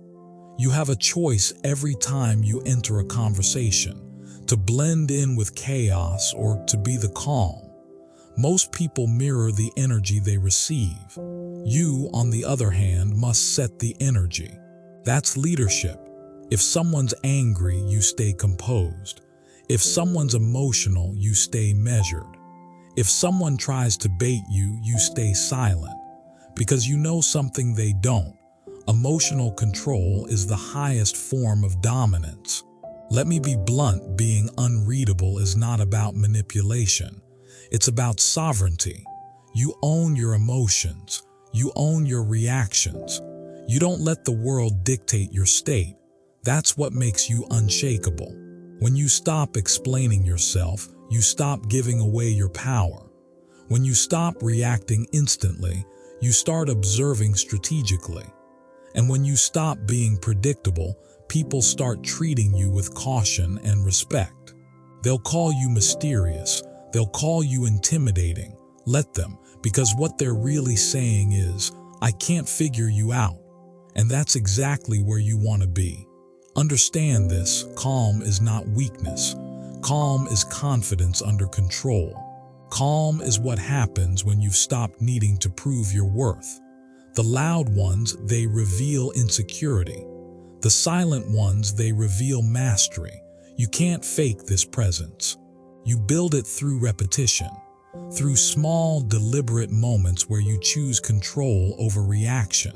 You have a choice every time you enter a conversation, to blend in with chaos or to be the calm. Most people mirror the energy they receive. You, on the other hand, must set the energy. That's leadership. If someone's angry, you stay composed. If someone's emotional, you stay measured. If someone tries to bait you, you stay silent. Because you know something they don't. Emotional control is the highest form of dominance. Let me be blunt, being unreadable is not about manipulation. It's about sovereignty. You own your emotions. You own your reactions. You don't let the world dictate your state. That's what makes you unshakable. When you stop explaining yourself, you stop giving away your power. When you stop reacting instantly, you start observing strategically. And when you stop being predictable, people start treating you with caution and respect. They'll call you mysterious. They'll call you intimidating. Let them, because what they're really saying is, I can't figure you out. And that's exactly where you want to be. Understand this, calm is not weakness. Calm is confidence under control. Calm is what happens when you've stopped needing to prove your worth. The loud ones, they reveal insecurity. The silent ones, they reveal mastery. You can't fake this presence. You build it through repetition, through small, deliberate moments where you choose control over reaction.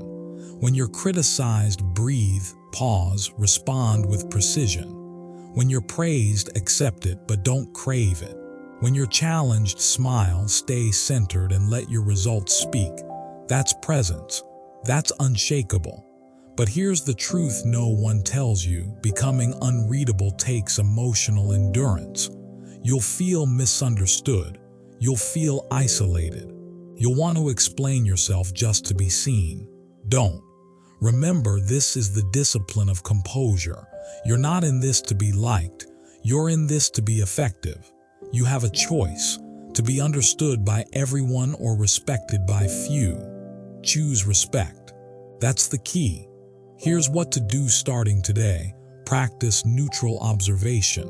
When you're criticized, breathe, pause, respond with precision. When you're praised, accept it, but don't crave it. When you're challenged, smile, stay centered, and let your results speak. That's presence. That's unshakable. But here's the truth no one tells you: becoming unreadable takes emotional endurance. You'll feel misunderstood. You'll feel isolated. You'll want to explain yourself just to be seen. Don't. Remember, this is the discipline of composure. You're not in this to be liked. You're in this to be effective. You have a choice: to be understood by everyone or respected by few. Choose respect. That's the key. Here's what to do starting today. Practice neutral observation.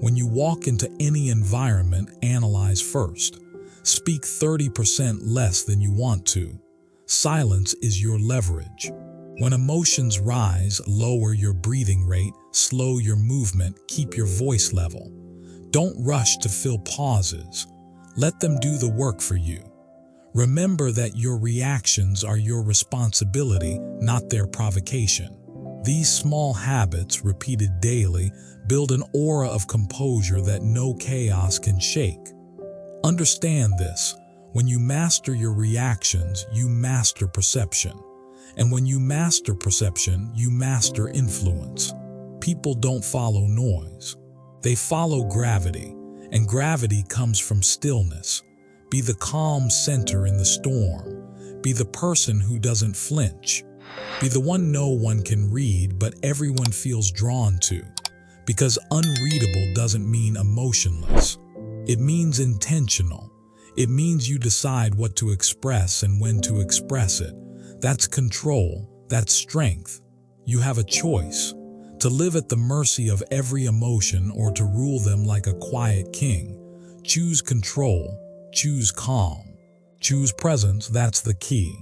When you walk into any environment, analyze first. Speak 30% less than you want to. Silence is your leverage. When emotions rise, lower your breathing rate, slow your movement, keep your voice level. Don't rush to fill pauses. Let them do the work for you. Remember that your reactions are your responsibility, not their provocation. These small habits, repeated daily, build an aura of composure that no chaos can shake. Understand this: when you master your reactions, you master perception. And when you master perception, you master influence. People don't follow noise. They follow gravity, and gravity comes from stillness. Be the calm center in the storm. Be the person who doesn't flinch. Be the one no one can read, but everyone feels drawn to. Because unreadable doesn't mean emotionless. It means intentional. It means you decide what to express and when to express it. That's control. That's strength. You have a choice: to live at the mercy of every emotion or to rule them like a quiet king. Choose control. Choose calm. Choose presence. That's the key.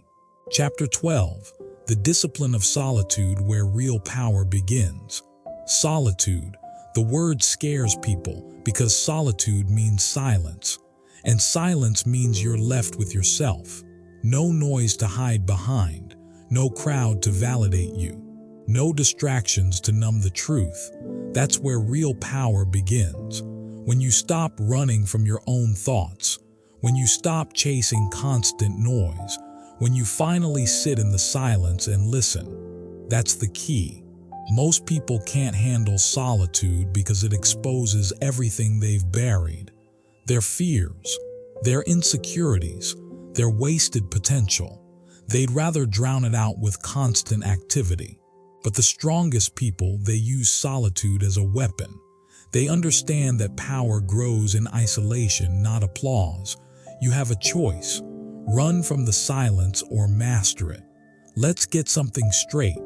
Chapter 12. The discipline of solitude, where real power begins. Solitude. The word scares people because solitude means silence. And silence means you're left with yourself. No noise to hide behind. No crowd to validate you. No distractions to numb the truth. That's where real power begins. When you stop running from your own thoughts. When you stop chasing constant noise. When you finally sit in the silence and listen. That's the key. Most people can't handle solitude because it exposes everything they've buried. Their fears, their insecurities, their wasted potential. They'd rather drown it out with constant activity. But the strongest people, they use solitude as a weapon. They understand that power grows in isolation, not applause. You have a choice: run from the silence or master it. Let's get something straight.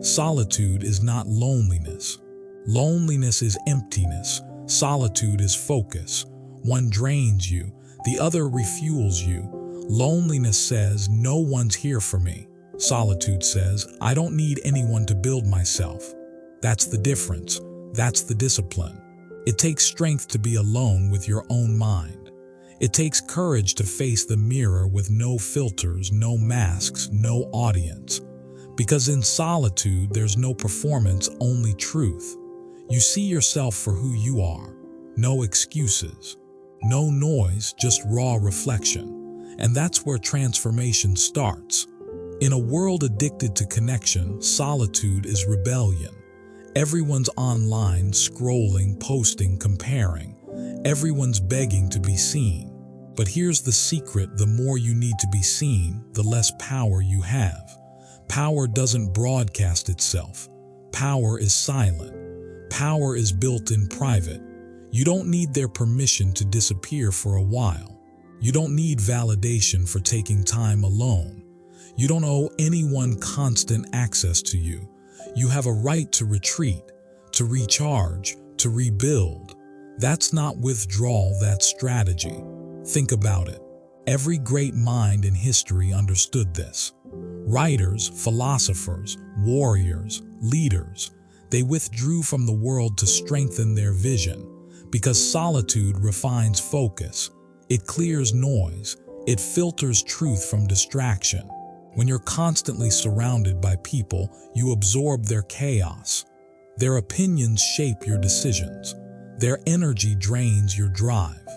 Solitude is not loneliness. Loneliness is emptiness. Solitude is focus. One drains you, the other refuels you. Loneliness says, no one's here for me. Solitude says, I don't need anyone to build myself. That's the difference. That's the discipline. It takes strength to be alone with your own mind. It takes courage to face the mirror with no filters, no masks, no audience. Because in solitude, there's no performance, only truth. You see yourself for who you are. No excuses. No noise, just raw reflection. And that's where transformation starts. In a world addicted to connection, solitude is rebellion. Everyone's online, scrolling, posting, comparing. Everyone's begging to be seen. But here's the secret: the more you need to be seen, the less power you have. Power doesn't broadcast itself. Power is silent. Power is built in private. You don't need their permission to disappear for a while. You don't need validation for taking time alone. You don't owe anyone constant access to you. You have a right to retreat, to recharge, to rebuild. That's not withdrawal, that's strategy. Think about it. Every great mind in history understood this. Writers, philosophers, warriors, leaders, they withdrew from the world to strengthen their vision, because solitude refines focus. It clears noise. It filters truth from distraction. When you're constantly surrounded by people, you absorb their chaos. Their opinions shape your decisions. Their energy drains your drive.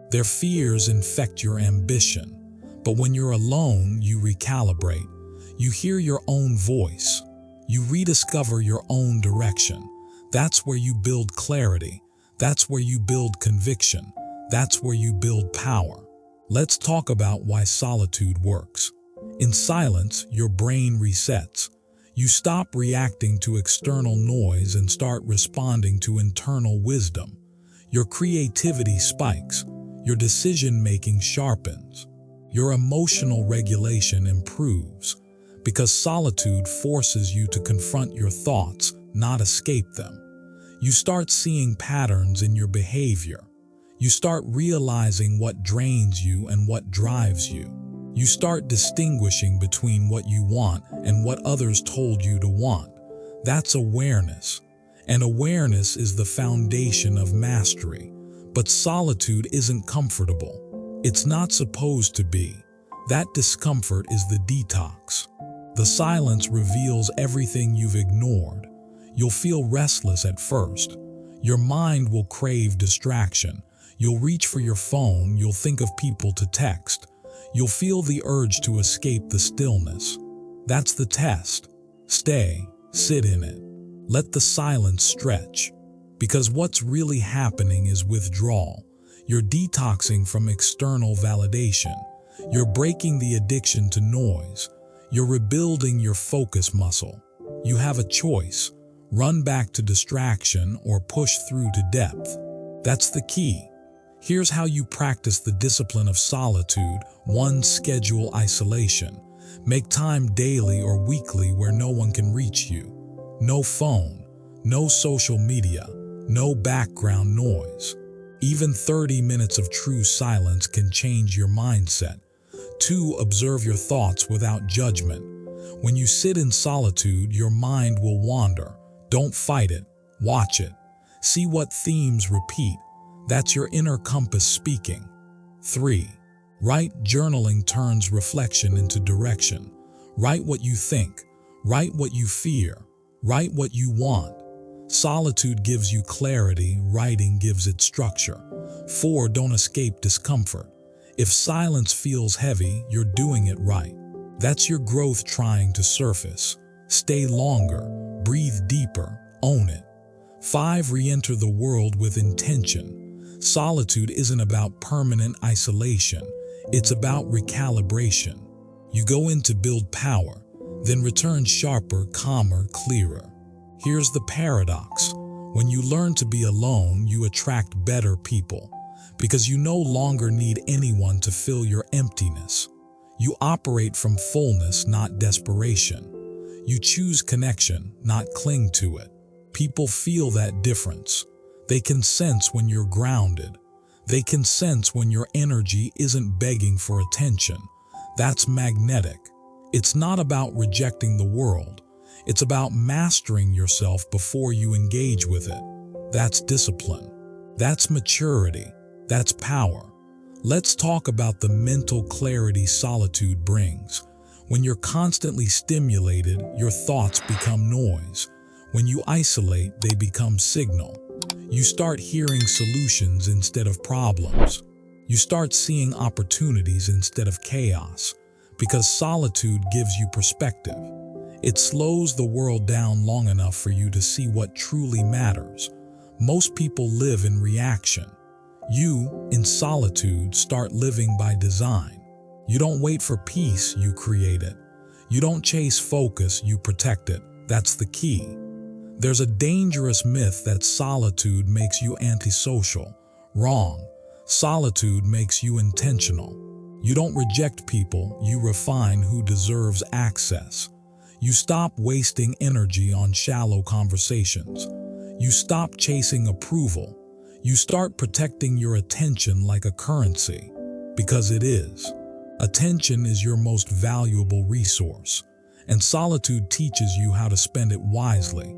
Their fears infect your ambition. But when you're alone, you recalibrate. You hear your own voice. You rediscover your own direction. That's where you build clarity. That's where you build conviction. That's where you build power. Let's talk about why solitude works. In silence, your brain resets. You stop reacting to external noise and start responding to internal wisdom. Your creativity spikes. Your decision-making sharpens. Your emotional regulation improves. Because solitude forces you to confront your thoughts, not escape them. You start seeing patterns in your behavior. You start realizing what drains you and what drives you. You start distinguishing between what you want and what others told you to want. That's awareness. And awareness is the foundation of mastery. But solitude isn't comfortable. It's not supposed to be. That discomfort is the detox. The silence reveals everything you've ignored. You'll feel restless at first. Your mind will crave distraction. You'll reach for your phone. You'll think of people to text. You'll feel the urge to escape the stillness. That's the test. Stay, sit in it. Let the silence stretch. Because what's really happening is withdrawal. You're detoxing from external validation. You're breaking the addiction to noise. You're rebuilding your focus muscle. You have a choice. Run back to distraction or push through to depth. That's the key. Here's how you practice the discipline of solitude. 1. Schedule isolation. Make time daily or weekly where no one can reach you. No phone, no social media, no background noise. Even 30 minutes of true silence can change your mindset. 2. Observe your thoughts without judgment. When you sit in solitude, your mind will wander. Don't fight it. Watch it. See what themes repeat. That's your inner compass speaking. 3. Write. Journaling turns reflection into direction. Write what you think. Write what you fear. Write what you want. Solitude gives you clarity. Writing gives it structure. 4. Don't escape discomfort. If silence feels heavy, you're doing it right. That's your growth trying to surface. Stay longer. Breathe deeper. Own it. 5. Re-enter the world with intention. Solitude isn't about permanent isolation. It's about recalibration. You go in to build power, then return sharper, calmer, clearer. Here's the paradox. When you learn to be alone, you attract better people, because you no longer need anyone to fill your emptiness. You operate from fullness, not desperation. You choose connection, not cling to it. People feel that difference. They can sense when you're grounded. They can sense when your energy isn't begging for attention. That's magnetic. It's not about rejecting the world. It's about mastering yourself before you engage with it. That's discipline. That's maturity. That's power. Let's talk about the mental clarity solitude brings. When you're constantly stimulated, your thoughts become noise. When you isolate, they become signal. You start hearing solutions instead of problems. You start seeing opportunities instead of chaos, because solitude gives you perspective. It slows the world down long enough for you to see what truly matters. Most people live in reaction. You, in solitude, start living by design. You don't wait for peace, you create it. You don't chase focus, you protect it. That's the key. There's a dangerous myth that solitude makes you antisocial. Wrong. Solitude makes you intentional. You don't reject people, you refine who deserves access. You stop wasting energy on shallow conversations. You stop chasing approval. You start protecting your attention like a currency, because it is. Attention is your most valuable resource, and solitude teaches you how to spend it wisely.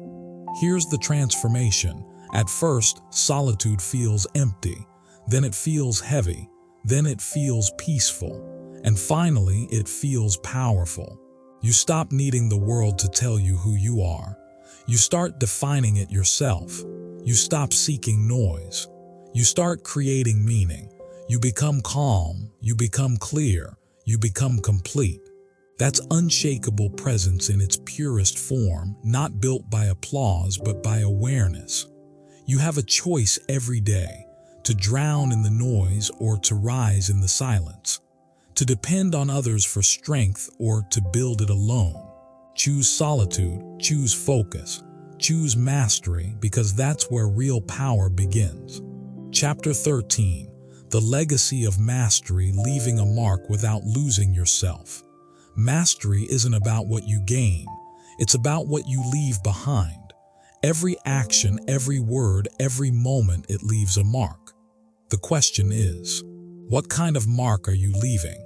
Here's the transformation. At first, solitude feels empty. Then it feels heavy. Then it feels peaceful. And finally, it feels powerful. You stop needing the world to tell you who you are. You start defining it yourself. You stop seeking noise. You start creating meaning. You become calm. You become clear. you become complete. That's unshakable presence in its purest form, not built by applause but by awareness. You have a choice every day, to drown in the noise or to rise in the silence, to depend on others for strength or to build it alone. Choose solitude, choose focus, choose mastery, because that's where real power begins. Chapter 13. The Legacy of Mastery: Leaving a Mark Without Losing Yourself. Mastery isn't about what you gain, it's about what you leave behind. Every action, every word, every moment, it leaves a mark. The question is, what kind of mark are you leaving?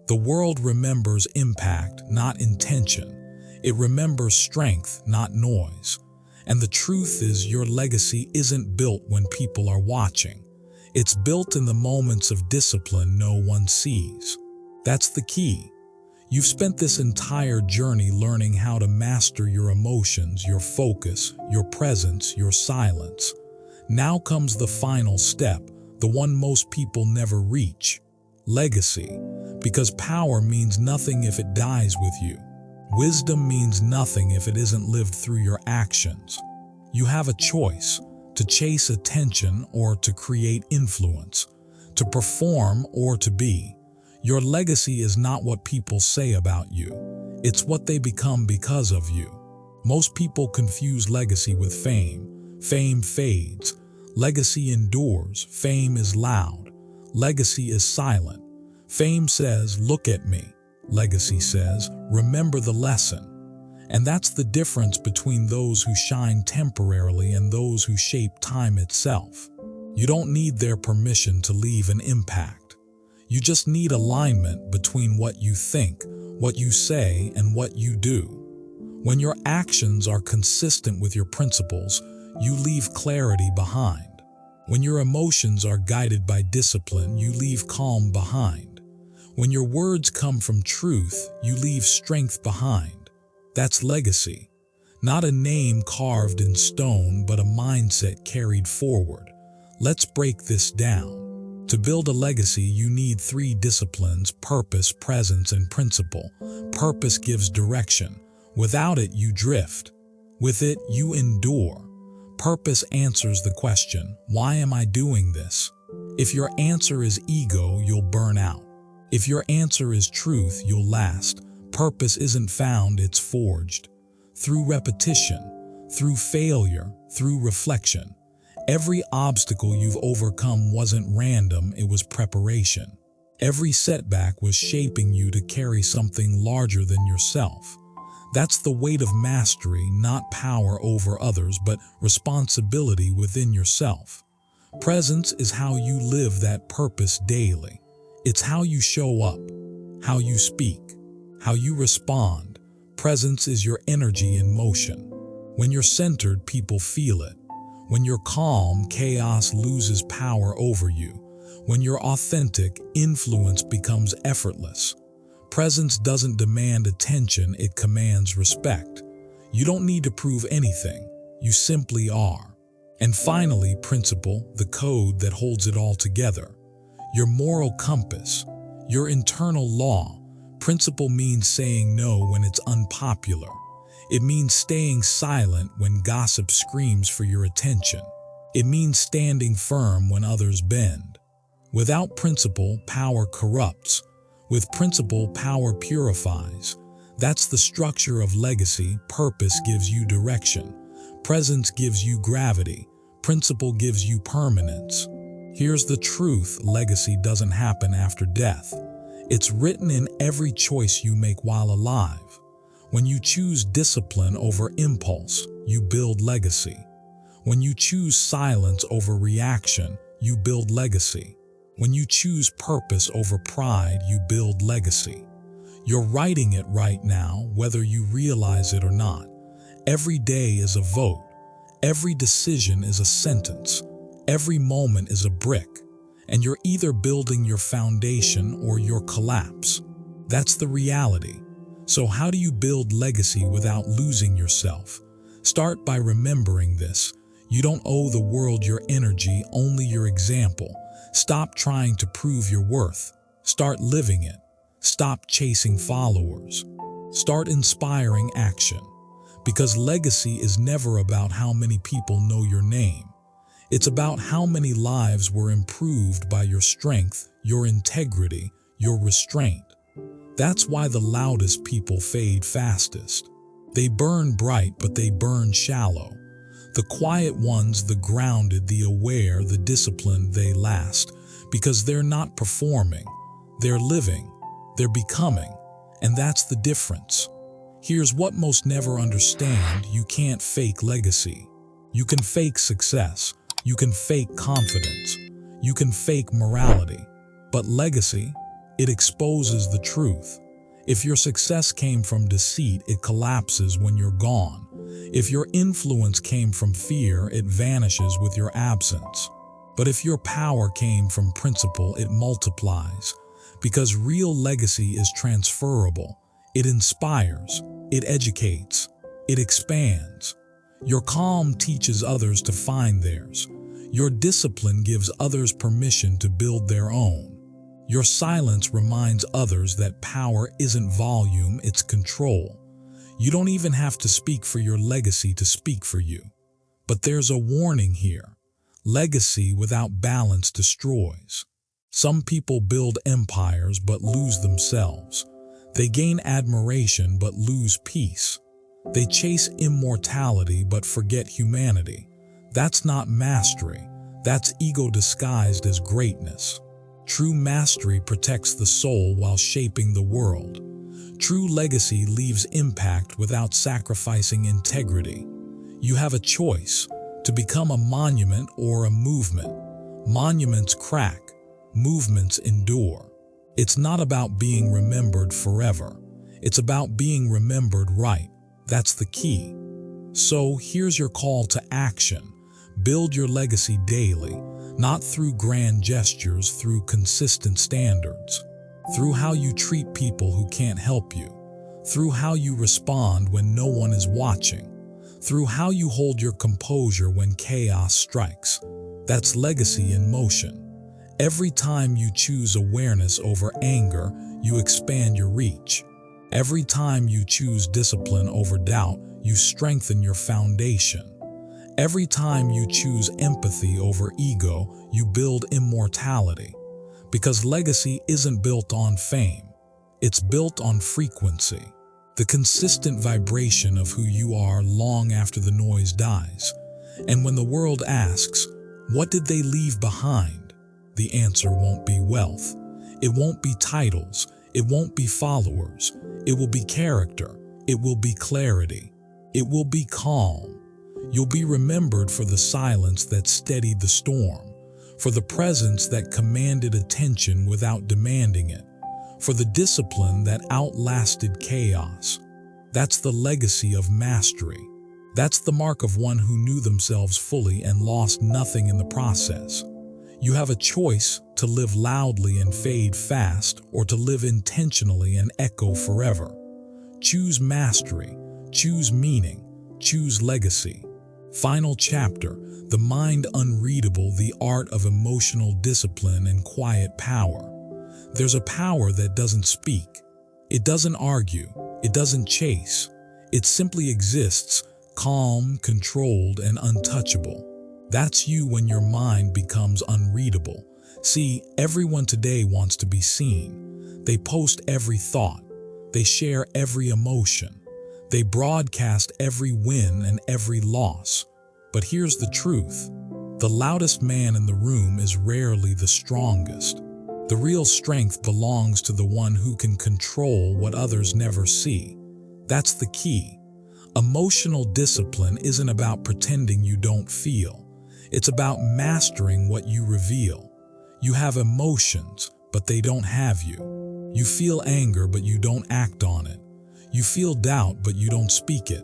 The world remembers impact, not intention. It remembers strength, not noise. And the truth is, your legacy isn't built when people are watching. It's built in the moments of discipline no one sees. That's the key. You've spent this entire journey learning how to master your emotions, your focus, your presence, your silence. Now comes the final step, the one most people never reach: legacy. Because power means nothing if it dies with you. Wisdom means nothing if it isn't lived through your actions. You have a choice: to chase attention or to create influence, to perform or to be. Your legacy is not what people say about you. It's what they become because of you. Most people confuse legacy with fame. Fame fades. Legacy endures. Fame is loud. Legacy is silent. Fame says, "Look at me." Legacy says, "Remember the lesson." And that's the difference between those who shine temporarily and those who shape time itself. You don't need their permission to leave an impact. You just need alignment between what you think, what you say, and what you do. When your actions are consistent with your principles, you leave clarity behind. When your emotions are guided by discipline, you leave calm behind. When your words come from truth, you leave strength behind. That's legacy. Not a name carved in stone, but a mindset carried forward. Let's break this down. To build a legacy, you need 3 disciplines: purpose, presence, and principle. Purpose gives direction. Without it, you drift. With it, you endure. Purpose answers the question, why am I doing this? If your answer is ego, you'll burn out. If your answer is truth, you'll last. Purpose isn't found, it's forged. Through repetition, through failure, through reflection. Every obstacle you've overcome wasn't random, it was preparation. Every setback was shaping you to carry something larger than yourself. That's the weight of mastery, not power over others, but responsibility within yourself. Presence is how you live that purpose daily. It's how you show up, how you speak, how you respond. Presence is your energy in motion. When you're centered, people feel it. When you're calm, chaos loses power over you. When you're authentic, influence becomes effortless. Presence doesn't demand attention, it commands respect. You don't need to prove anything, you simply are. And finally, principle, the code that holds it all together. Your moral compass, your internal law. Principle means saying no when it's unpopular. It means staying silent when gossip screams for your attention. It means standing firm when others bend. Without principle, power corrupts. With principle, power purifies. That's the structure of legacy. Purpose gives you direction. Presence gives you gravity. Principle gives you permanence. Here's the truth: legacy doesn't happen after death. It's written in every choice you make while alive. When you choose discipline over impulse, you build legacy. When you choose silence over reaction, you build legacy. When you choose purpose over pride, you build legacy. You're writing it right now, whether you realize it or not. Every day is a vote. Every decision is a sentence. Every moment is a brick. And you're either building your foundation or your collapse. That's the reality. So how do you build legacy without losing yourself? Start by remembering this. You don't owe the world your energy, only your example. Stop trying to prove your worth. Start living it. Stop chasing followers. Start inspiring action. Because legacy is never about how many people know your name. It's about how many lives were improved by your strength, your integrity, your restraint. That's why the loudest people fade fastest. They burn bright, but they burn shallow. The quiet ones, the grounded, the aware, the disciplined, they last. Because they're not performing, they're living, they're becoming. And that's the difference. Here's what most never understand: you can't fake legacy. You can fake success. You can fake confidence. You can fake morality. But legacy, it exposes the truth. If your success came from deceit, it collapses when you're gone. If your influence came from fear, it vanishes with your absence. But if your power came from principle, it multiplies. Because real legacy is transferable. It inspires. It educates. It expands. Your calm teaches others to find theirs. Your discipline gives others permission to build their own. Your silence reminds others that power isn't volume, it's control. You don't even have to speak for your legacy to speak for you. But there's a warning here. Legacy without balance destroys. Some people build empires but lose themselves. They gain admiration but lose peace. They chase immortality but forget humanity. That's not mastery. That's ego disguised as greatness. True mastery protects the soul while shaping the world. True legacy leaves impact without sacrificing integrity. You have a choice to become a monument or a movement. Monuments crack, movements endure. It's not about being remembered forever. It's about being remembered right. That's the key. So here's your call to action. Build your legacy daily, not through grand gestures, through consistent standards, through how you treat people who can't help you, through how you respond when no one is watching, through how you hold your composure when chaos strikes. That's legacy in motion. Every time you choose awareness over anger, you expand your reach. Every time you choose discipline over doubt, you strengthen your foundation. Every time you choose empathy over ego, you build immortality. Because legacy isn't built on fame. It's built on frequency. The consistent vibration of who you are long after the noise dies. And when the world asks, what did they leave behind? The answer won't be wealth. It won't be titles. It won't be followers. It will be character. It will be clarity. It will be calm. You'll be remembered for the silence that steadied the storm, for the presence that commanded attention without demanding it, for the discipline that outlasted chaos. That's the legacy of mastery. That's the mark of one who knew themselves fully and lost nothing in the process. You have a choice to live loudly and fade fast, or to live intentionally and echo forever. Choose mastery, choose meaning, choose legacy. Final chapter: the mind unreadable, the art of emotional discipline and quiet power. There's a power that doesn't speak. It doesn't argue. It doesn't chase. It simply exists, calm, controlled, and untouchable. That's you when your mind becomes unreadable. See, everyone today wants to be seen. They post every thought. They share every emotion. They broadcast every win and every loss. But here's the truth. The loudest man in the room is rarely the strongest. The real strength belongs to the one who can control what others never see. That's the key. Emotional discipline isn't about pretending you don't feel. It's about mastering what you reveal. You have emotions, but they don't have you. You feel anger, but you don't act on it. You feel doubt, but you don't speak it.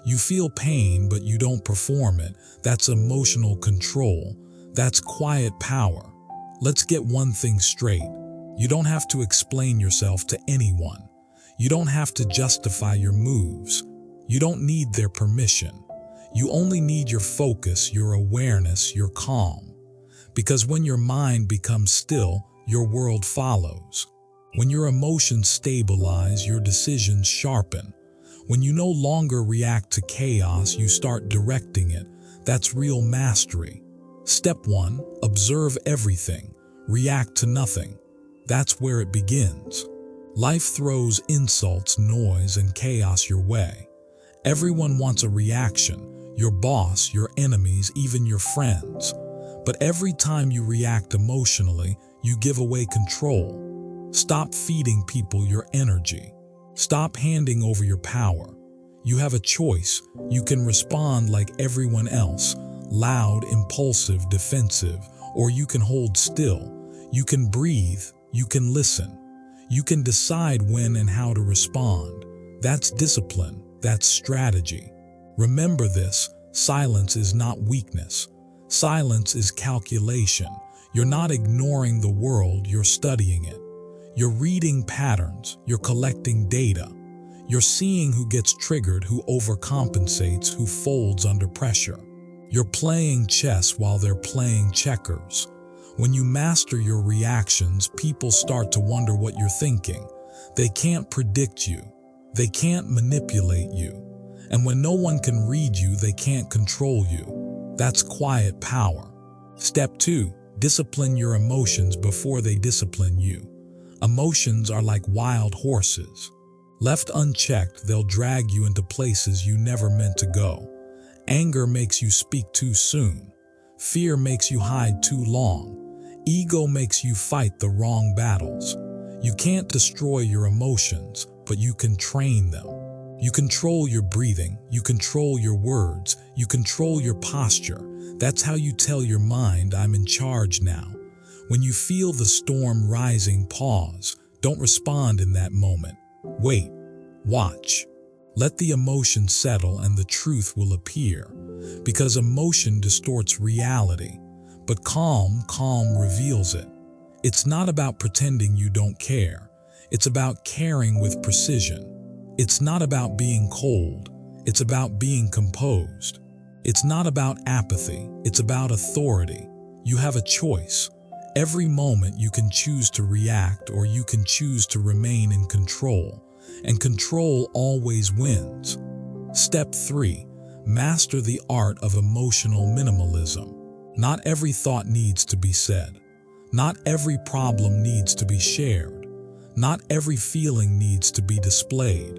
You feel pain, but you don't perform it. That's emotional control. That's quiet power. Let's get one thing straight. You don't have to explain yourself to anyone. You don't have to justify your moves. You don't need their permission. You only need your focus, your awareness, your calm. Because when your mind becomes still, your world follows. When your emotions stabilize, your decisions sharpen. When you no longer react to chaos, you start directing it. That's real mastery. Step 1, observe everything. React to nothing. That's where it begins. Life throws insults, noise, and chaos your way. Everyone wants a reaction. Your boss, your enemies, even your friends. But every time you react emotionally, you give away control. Stop feeding people your energy. Stop handing over your power. You have a choice. You can respond like everyone else, loud, impulsive, defensive, or you can hold still. You can breathe. You can listen. You can decide when and how to respond. That's discipline. That's strategy. Remember this, silence is not weakness. Silence is calculation. You're not ignoring the world, you're studying it. You're reading patterns, you're collecting data. You're seeing who gets triggered, who overcompensates, who folds under pressure. You're playing chess while they're playing checkers. When you master your reactions, people start to wonder what you're thinking. They can't predict you. They can't manipulate you. And when no one can read you, they can't control you. That's quiet power. Step 2, discipline your emotions before they discipline you. Emotions are like wild horses. Left unchecked, they'll drag you into places you never meant to go. Anger makes you speak too soon. Fear makes you hide too long. Ego makes you fight the wrong battles. You can't destroy your emotions, but you can train them. You control your breathing, you control your words, you control your posture. That's how you tell your mind, I'm in charge now. When you feel the storm rising, pause. Don't respond in that moment. Wait. Watch. Let the emotion settle and the truth will appear. Because emotion distorts reality, but calm reveals it. It's not about pretending you don't care. It's about caring with precision. It's not about being cold. It's about being composed. It's not about apathy. It's about authority. You have a choice. Every moment you can choose to react or you can choose to remain in control. And control always wins. Step 3, master the art of emotional minimalism. Not every thought needs to be said. Not every problem needs to be shared. Not every feeling needs to be displayed.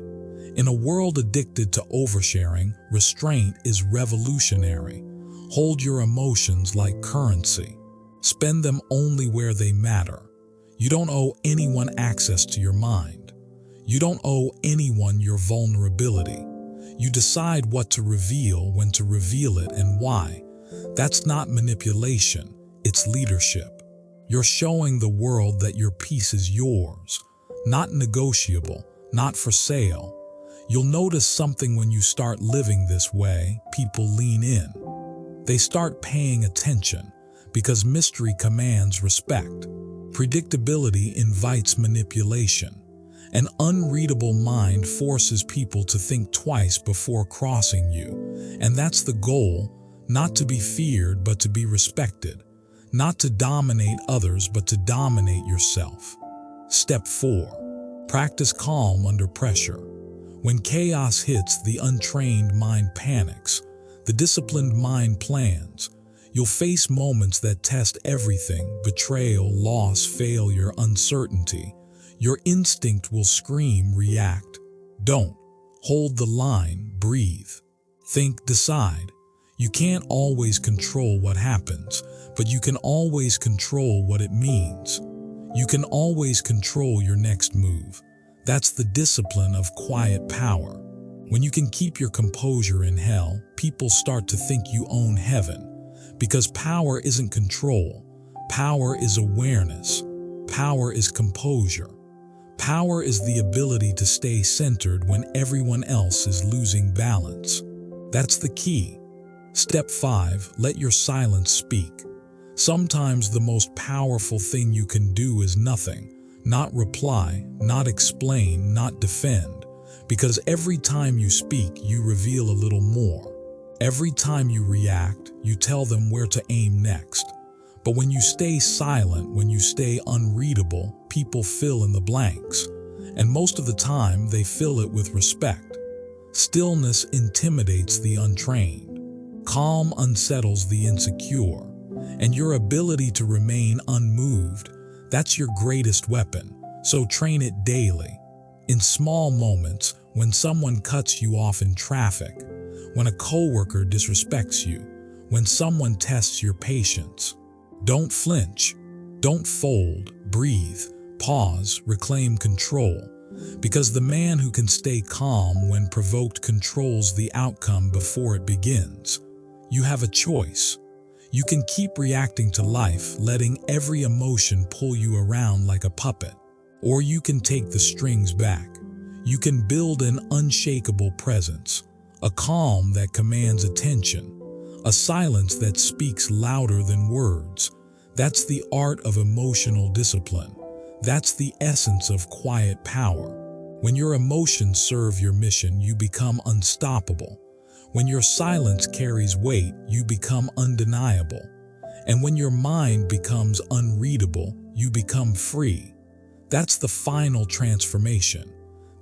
In a world addicted to oversharing, restraint is revolutionary. Hold your emotions like currency. Spend them only where they matter. You don't owe anyone access to your mind. You don't owe anyone your vulnerability. You decide what to reveal, when to reveal it, and why. That's not manipulation, it's leadership. You're showing the world that your peace is yours, not negotiable, not for sale. You'll notice something when you start living this way. People lean in. They start paying attention because mystery commands respect. Predictability invites manipulation. An unreadable mind forces people to think twice before crossing you. And that's the goal, not to be feared but to be respected. Not to dominate others but to dominate yourself. Step 4. Practice calm under pressure. When chaos hits, the untrained mind panics. The disciplined mind plans. You'll face moments that test everything: betrayal, loss, failure, uncertainty. Your instinct will scream, react. Don't. Hold the line, breathe. Think, decide. You can't always control what happens, but you can always control what it means. You can always control your next move. That's the discipline of quiet power. When you can keep your composure in hell, people start to think you own heaven. Because power isn't control. Power is awareness. Power is composure. Power is the ability to stay centered when everyone else is losing balance. That's the key. Step 5. Let your silence speak. Sometimes the most powerful thing you can do is nothing. Not reply, not explain, not defend. Because every time you speak, you reveal a little more. Every time you react, you tell them where to aim next. But when you stay silent, when you stay unreadable, people fill in the blanks. And most of the time, they fill it with respect. Stillness intimidates the untrained. Calm unsettles the insecure. And your ability to remain unmoved, that's your greatest weapon. So train it daily. In small moments, when someone cuts you off in traffic, when a coworker disrespects you, when someone tests your patience. Don't flinch. Don't fold. Breathe. Pause. Reclaim control. Because the man who can stay calm when provoked controls the outcome before it begins. You have a choice. You can keep reacting to life, letting every emotion pull you around like a puppet. Or you can take the strings back. You can build an unshakable presence, a calm that commands attention, a silence that speaks louder than words. That's the art of emotional discipline. That's the essence of quiet power. When your emotions serve your mission, you become unstoppable. When your silence carries weight, you become undeniable. And when your mind becomes unreadable, you become free. That's the final transformation.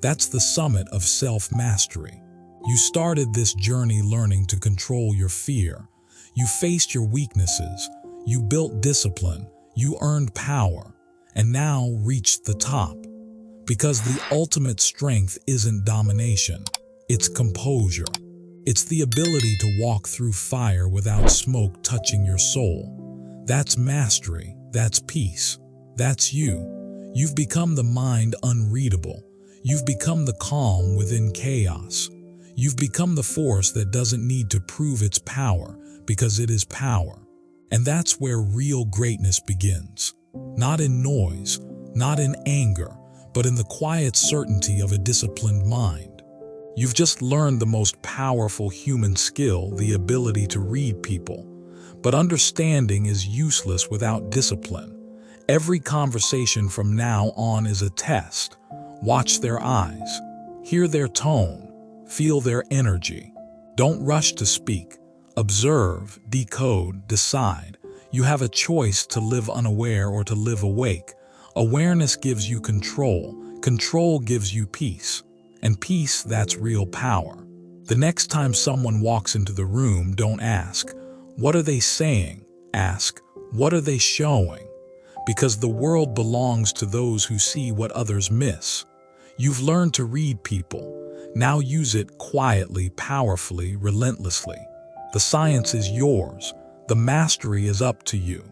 That's the summit of self-mastery. You started this journey learning to control your fear. You faced your weaknesses. You built discipline. You earned power. And now reached the top. Because the ultimate strength isn't domination. It's composure. It's the ability to walk through fire without smoke touching your soul. That's mastery. That's peace. That's you. You've become the mind unreadable. You've become the calm within chaos. You've become the force that doesn't need to prove its power because it is power. And that's where real greatness begins. Not in noise, not in anger, but in the quiet certainty of a disciplined mind. You've just learned the most powerful human skill, the ability to read people. But understanding is useless without discipline. Every conversation from now on is a test. Watch their eyes, hear their tone, feel their energy. Don't rush to speak. Observe, decode, decide. You have a choice to live unaware or to live awake. Awareness gives you control. Control gives you peace. And peace, that's real power. The next time someone walks into the room, don't ask, "What are they saying?" Ask, "What are they showing?" Because the world belongs to those who see what others miss. You've learned to read people. Now use it quietly, powerfully, relentlessly. The science is yours. The mastery is up to you.